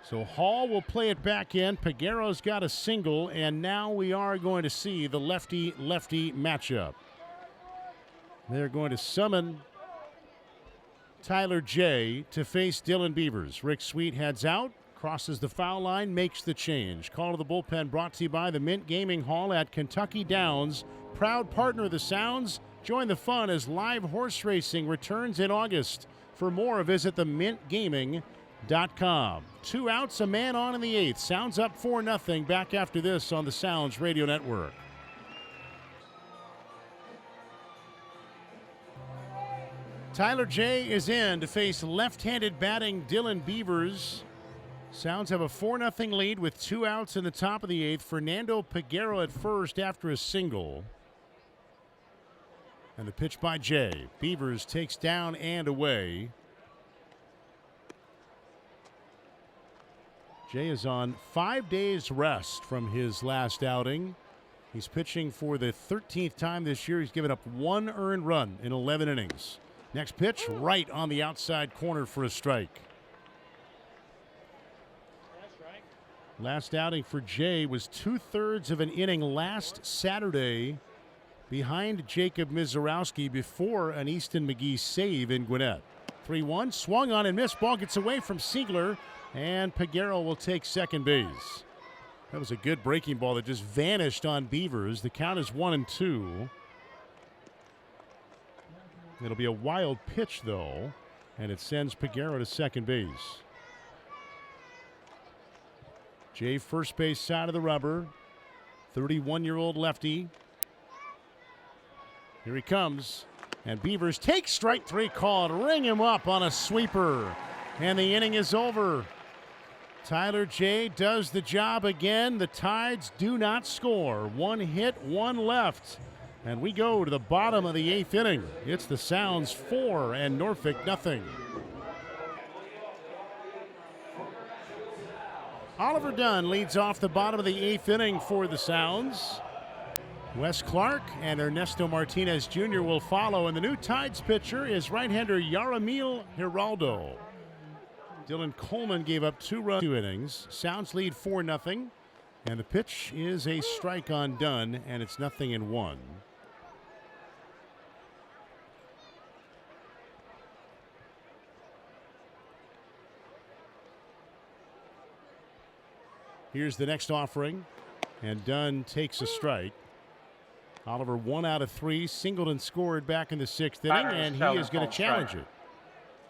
So Hall will play it back in. Peguero's got a single, and now we are going to see the lefty-lefty matchup. They're going to summon Tyler J. to face Dylan Beavers. Rick Sweet heads out, crosses the foul line, makes the change. Call to the bullpen brought to you by the Mint Gaming Hall at Kentucky Downs. Proud partner of the Sounds. Join the fun as live horse racing returns in August. For more, visit themintgaming.com. 2 outs, a man on in the 8th. Sounds up 4-0. Back after this on the Sounds Radio Network. Tyler J. is in to face left-handed batting Dylan Beavers. Sounds have a 4-0 lead with 2 outs in the top of the 8th. Fernando Peguero at first after a single. And the pitch by Jay. Beavers takes down and away. Jay is on 5 days rest from his last outing. He's pitching for the 13th time this year. He's given up 1 earned run in 11 innings. Next pitch, right on the outside corner for a strike. Last outing for Jay was 2/3 of an inning last Saturday behind Jacob Misiorowski before an Easton McGee save in Gwinnett. 3-1, swung on and missed. Ball gets away from Siegler, and Peguero will take second base. That was a good breaking ball that just vanished on Beavers. The count is 1-2. It'll be a wild pitch, though, and it sends Peguero to second base. Jay, first base side of the rubber. 31-year-old lefty. Here he comes, and Beavers take strike 3 called. Ring him up on a sweeper, and the inning is over. Tyler J. does the job again. The Tides do not score. 1 hit, 1 left. And we go to the bottom of the 8th inning. It's the Sounds 4 and Norfolk 0. Oliver Dunn leads off the bottom of the 8th inning for the Sounds. Wes Clark and Ernesto Martinez Jr. will follow, and the new Tides pitcher is right-hander Yaramil Giraldo. Dylan Coleman gave up 2 runs, 2 innings. Sounds lead 4-0, and the pitch is a strike on Dunn, and it's 0-1. Here's the next offering, and Dunn takes a strike. Oliver 1 out of 3, singled and scored back in the 6th inning, and he is going to challenge it.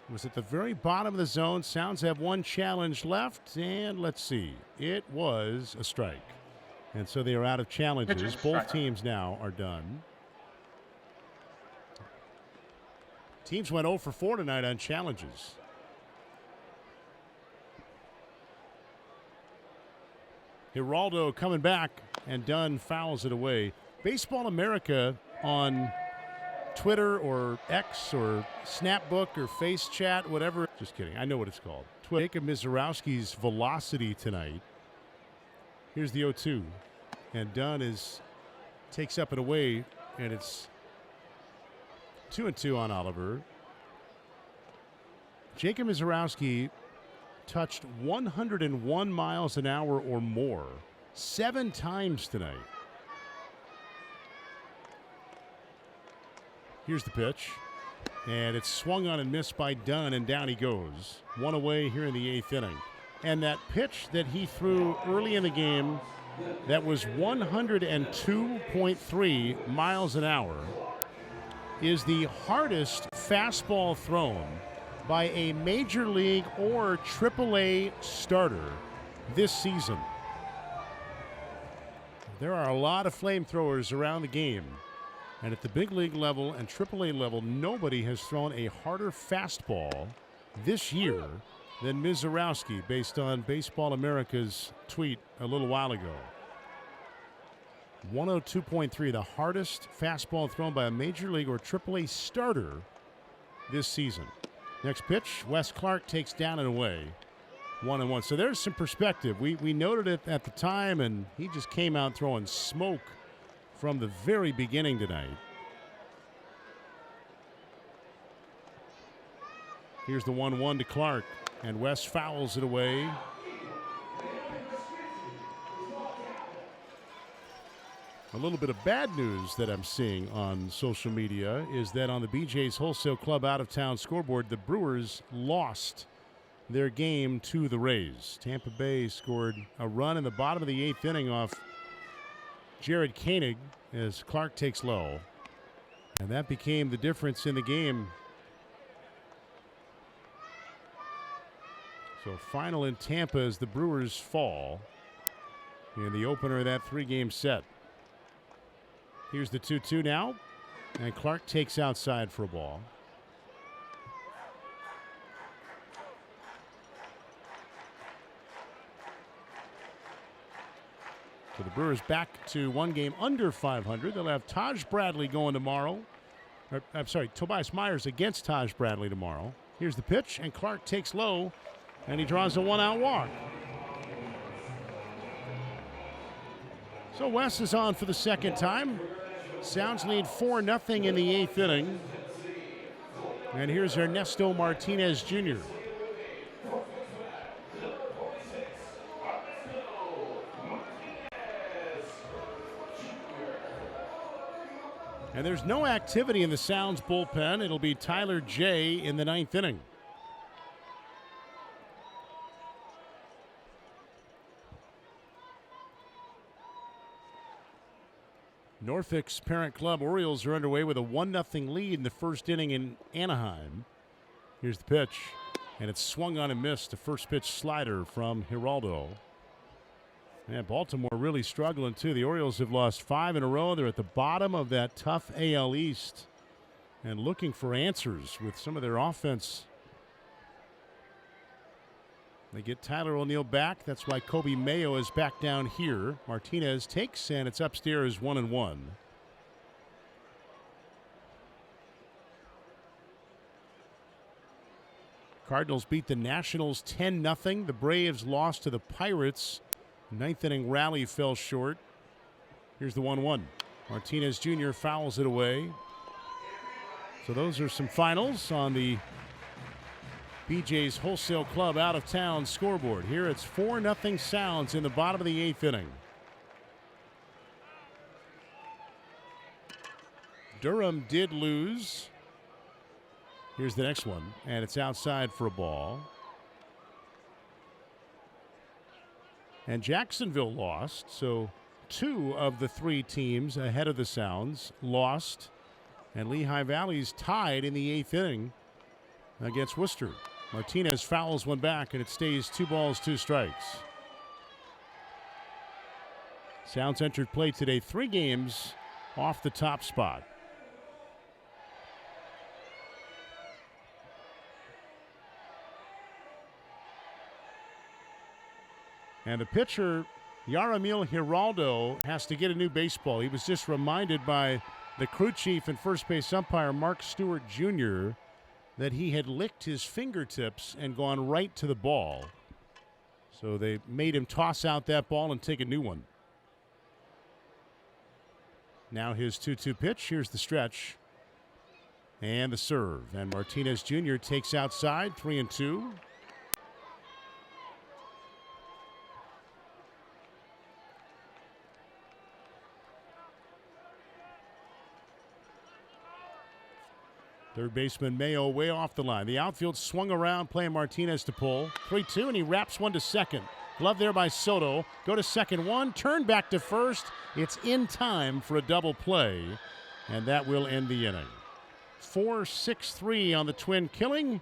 It was at the very bottom of the zone. Sounds have 1 challenge left, and let's see. It was a strike. And so they are out of challenges. Both teams now are done. Teams went 0 for 4 tonight on challenges. Giraldo coming back, and Dunn fouls it away. Baseball America on Twitter or X or Snapbook or Face Chat, whatever. Just kidding. I know what it's called. Jacob Misiorowski's velocity tonight. Here's the 0-2. And Dunn takes up and away, and it's 2-2 on Oliver. Jacob Misiorowski touched 101 miles an hour or more 7 times tonight. Here's the pitch, and it's swung on and missed by Dunn, and down he goes. 1 away here in the 8th inning. And that pitch that he threw early in the game that was 102.3 miles an hour is the hardest fastball thrown by a major league or AAA starter this season. There are a lot of flamethrowers around the game, and at the big league level and AAA level, nobody has thrown a harder fastball this year than Misiorowski, based on Baseball America's tweet a little while ago. 102.3, the hardest fastball thrown by a major league or AAA starter this season. Next pitch, Wes Clark takes down and away. 1-1. So there's some perspective. We noted it at the time, and he just came out throwing smoke from the very beginning tonight. Here's the 1-1 to Clark, and West fouls it away. A little bit of bad news that I'm seeing on social media is that on the BJ's Wholesale Club out-of-town scoreboard, the Brewers lost their game to the Rays. Tampa Bay scored a run in the bottom of the 8th inning off Jared Koenig as Clark takes low. And that became the difference in the game. So final in Tampa as the Brewers fall in the opener of that 3-game set. Here's the 2-2 now, and Clark takes outside for a ball. So the Brewers back to 1 game under 500. They'll have Taj Bradley going tomorrow. I'm sorry, Tobias Myers against Taj Bradley tomorrow. Here's the pitch, and Clark takes low, and he draws a 1-out walk. So West is on for the second time. Sounds lead 4-0 in the 8th inning. And here's Ernesto Martinez Jr. And there's no activity in the Sounds bullpen. It'll be Tyler J. in the 9th inning. Norfolk's parent club Orioles are underway with a 1-0 lead in the first inning in Anaheim. Here's the pitch, and it's swung on and missed. A first pitch slider from Giraldo. And Baltimore really struggling too. The Orioles have lost 5 in a row. They're at the bottom of that tough AL East and looking for answers with some of their offense. They get Tyler O'Neill back. That's why Kobe Mayo is back down here. Martinez takes, and it's upstairs 1-1. Cardinals beat the Nationals 10-0. The Braves lost to the Pirates. 9th inning rally fell short. Here's the 1-1. Martinez Jr. fouls it away. So those are some finals on the BJ's Wholesale Club out-of-town scoreboard. Here it's 4-0 Sounds in the bottom of the 8th inning. Durham did lose. Here's the next one, and it's outside for a ball. And Jacksonville lost, so 2 of the 3 teams ahead of the Sounds lost. And Lehigh Valley's tied in the 8th inning against Worcester. Martinez fouls one back, and it stays 2 balls, 2 strikes. Sounds entered play today 3 games off the top spot. And the pitcher, Yaramil Giraldo, has to get a new baseball. He was just reminded by the crew chief and first base umpire Mark Stewart Jr. that he had licked his fingertips and gone right to the ball. So they made him toss out that ball and take a new one. Now his 2-2 pitch. Here's the stretch. And the serve. And Martinez Jr. takes outside, 3-2. Third baseman Mayo way off the line. The outfield swung around, playing Martinez to pull. 3-2, and he wraps one to second. Glove there by Soto. Go to second one. Turn back to first. It's in time for a double play, and that will end the inning. 4-6-3 on the Twin killing.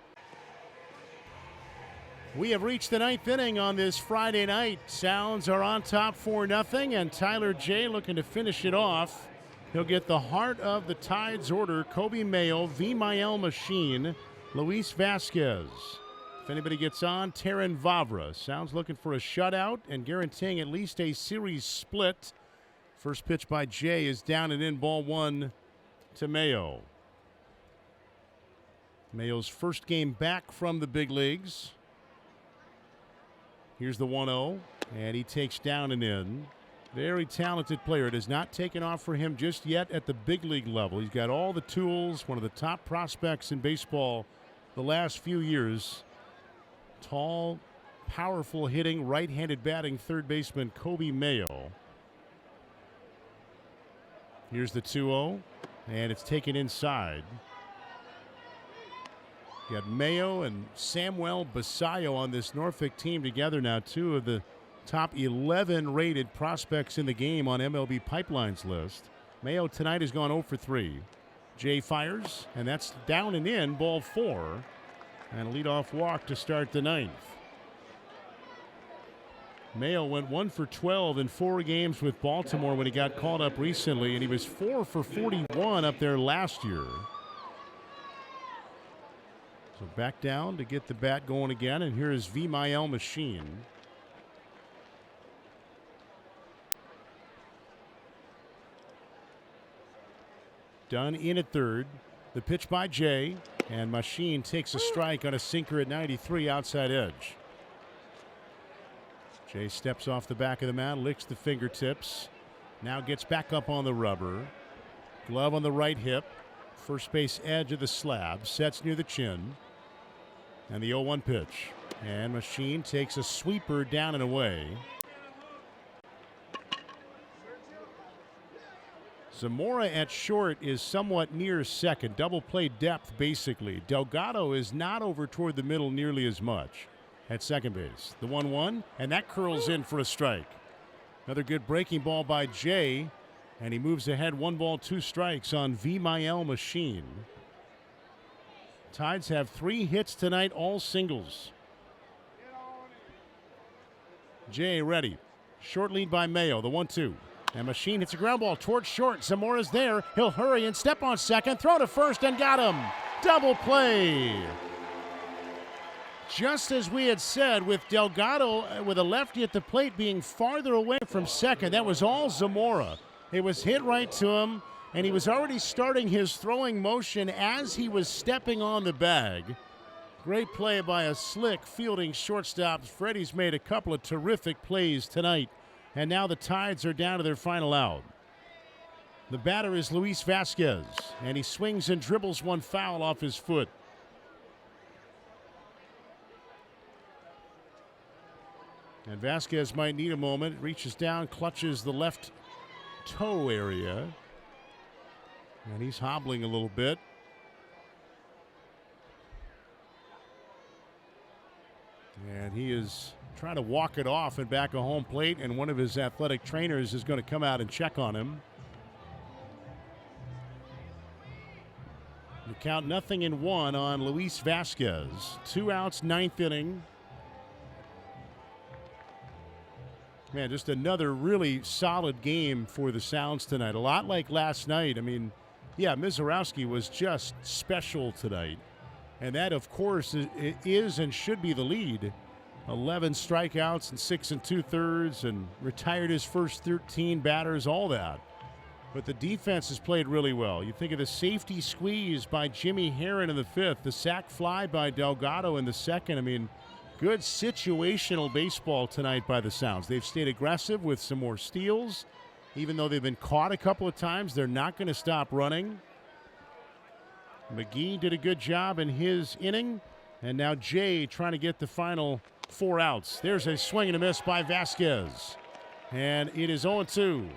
We have reached the 9th inning on this Friday night. Sounds are on top 4-0, and Tyler J. looking to finish it off. He'll get the heart of the Tide's order. Kobe Mayo, Vimael Machine, Luis Vasquez. If anybody gets on, Terran Vavra. Sounds looking for a shutout and guaranteeing at least a series split. First pitch by Jay is down and in, ball 1 to Mayo. Mayo's first game back from the big leagues. Here's the 1-0, and he takes down and in. Very talented player. It has not taken off for him just yet at the big league level. He's got all the tools, one of the top prospects in baseball the last few years. Tall, powerful hitting, right-handed batting third baseman Kobe Mayo. Here's the 2-0, and it's taken inside. You got Mayo and Samuel Basayo on this Norfolk team together now, two of the top 11 rated prospects in the game on MLB Pipeline's list. Mayo tonight has gone 0 for 3. Jay fires, and that's down and in, ball 4. And a leadoff walk to start the 9th. Mayo went 1 for 12 in 4 games with Baltimore when he got called up recently, and he was 4 for 41 up there last year. So back down to get the bat going again, and here is Vimael Machine. Dunn in at third. The pitch by Jay, and Machine takes a strike on a sinker at 93 outside edge. Jay steps off the back of the mound, licks the fingertips, now gets back up on the rubber. Glove on the right hip, first base edge of the slab, sets near the chin, and the 0-1 pitch. And Machine takes a sweeper down and away. Zamora at short is somewhat near second. Double play depth, basically. Delgado is not over toward the middle nearly as much at second base. The 1-1, and that curls in for a strike. Another good breaking ball by Jay, and he moves ahead 1 ball, 2 strikes on Vimael Machine. Tides have 3 hits tonight, all singles. Jay ready. Short lead by Mayo, the 1-2. And Machine hits a ground ball towards short. Zamora's there. He'll hurry and step on second. Throw to first and got him. Double play. Just as we had said, with Delgado with a lefty at the plate being farther away from second, that was all Zamora. It was hit right to him, and he was already starting his throwing motion as he was stepping on the bag. Great play by a slick fielding shortstop. Freddie's made a couple of terrific plays tonight. And now the Tides are down to their final out. The batter is Luis Vasquez, and he swings and dribbles one foul off his foot. And Vasquez might need a moment. Reaches down, clutches the left toe area. And he's hobbling a little bit. And he is trying to walk it off and back of home plate, and one of his athletic trainers is going to come out and check on him. The count 0-1 on Luis Vasquez. 2 outs, 9th inning. Man, just another really solid game for the Sounds tonight. A lot like last night. I mean, yeah, Misiorowski was just special tonight. And that, of course, is and should be the lead. 11 strikeouts and 6 2/3, and retired his first 13 batters, all that. But the defense has played really well. You think of the safety squeeze by Jimmy Herron in the 5th, the sac fly by Delgado in the 2nd. I mean, good situational baseball tonight by the Sounds. They've stayed aggressive with some more steals. Even though they've been caught a couple of times, they're not going to stop running. McGee did a good job in his inning. And now Jay trying to get the final 4 outs. There's a swing and a miss by Vasquez. And it is 0-2.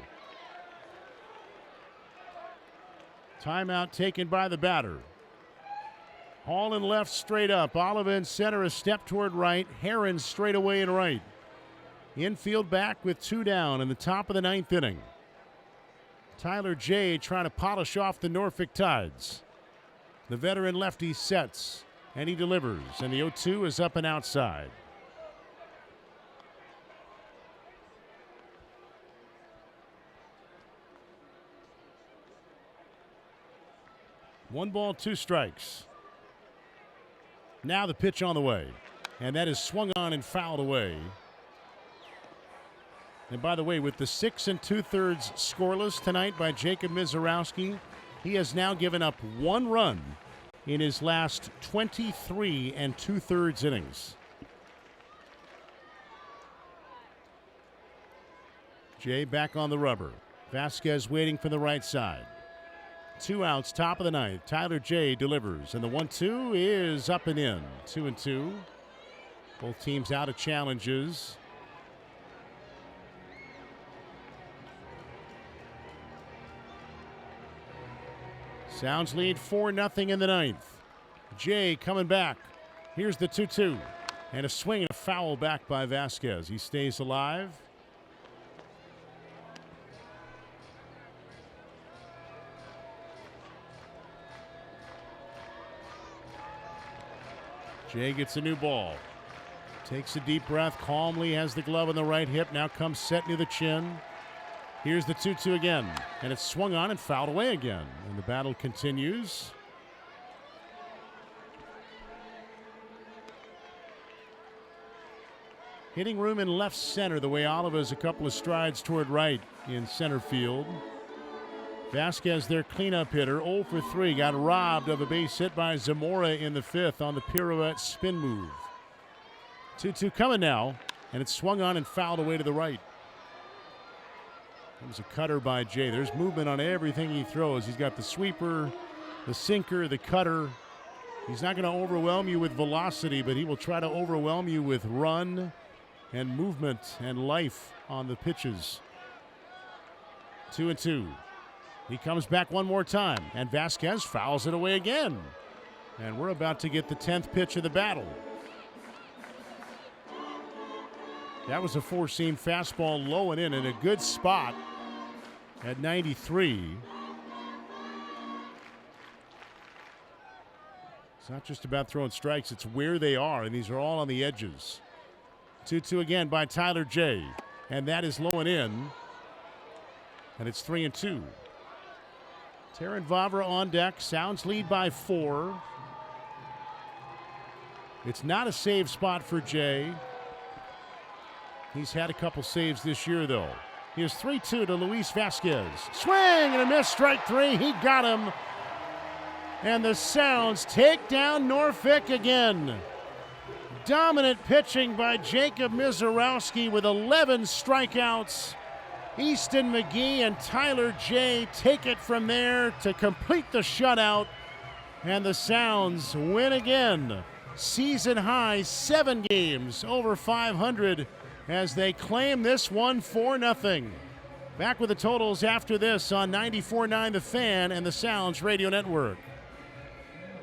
Timeout taken by the batter. Hall in left, straight up. Oliva in center, a step toward right. Herron straight away and right. Infield back with 2 down in the top of the 9th inning. Tyler Jay trying to polish off the Norfolk Tides. The veteran lefty sets, and he delivers. And the 0-2 is up and outside. One ball, 2 strikes. Now the pitch on the way. And that is swung on and fouled away. And by the way, with the 6 2/3 scoreless tonight by Jacob Misiorowski, he has now given up 1 run in his last 23 2/3 innings. Jay back on the rubber. Vasquez waiting for the right side. 2 outs, top of the ninth. Tyler J delivers, and the 1-2 is up and in. 2-2. Both teams out of challenges. Sounds lead 4-0 in the ninth. Jay coming back. Here's the 2-2. And a swing and a foul back by Vasquez. He stays alive. Jay gets a new ball. Takes a deep breath, calmly has the glove on the right hip. Now comes set near the chin. Here's the 2-2 again. And it's swung on and fouled away again. And the battle continues. Hitting room in left center, the way Oliva's a couple of strides toward right in center field. Vasquez, their cleanup hitter, 0 for 3. Got robbed of a base hit by Zamora in the fifth on the pirouette spin move. 2-2 coming now, and it's swung on and fouled away to the right. It was a cutter by Jay. There's movement on everything he throws. He's got the sweeper, the sinker, the cutter. He's not going to overwhelm you with velocity, but he will try to overwhelm you with run and movement and life on the pitches. 2-2. He comes back one more time, and Vasquez fouls it away again. And we're about to get the 10th pitch of the battle. That was a four-seam fastball low and in a good spot at 93. It's not just about throwing strikes, it's where they are, and these are all on the edges. 2-2 again by Tyler J. And that is low and in. And it's 3-2. Terran Vavra on deck. Sounds lead by 4. It's not a save spot for Jay. He's had a couple saves this year, though. Here's 3-2 to Luis Vasquez. Swing and a miss, strike 3. He got him. And the Sounds take down Norfolk again. Dominant pitching by Jacob Misiorowski with 11 strikeouts. Easton McGee and Tyler J take it from there to complete the shutout. And the Sounds win again. Season high 7 games over 500 as they claim this one 4-0. Back with the totals after this on 94.9 The Fan and the Sounds Radio Network.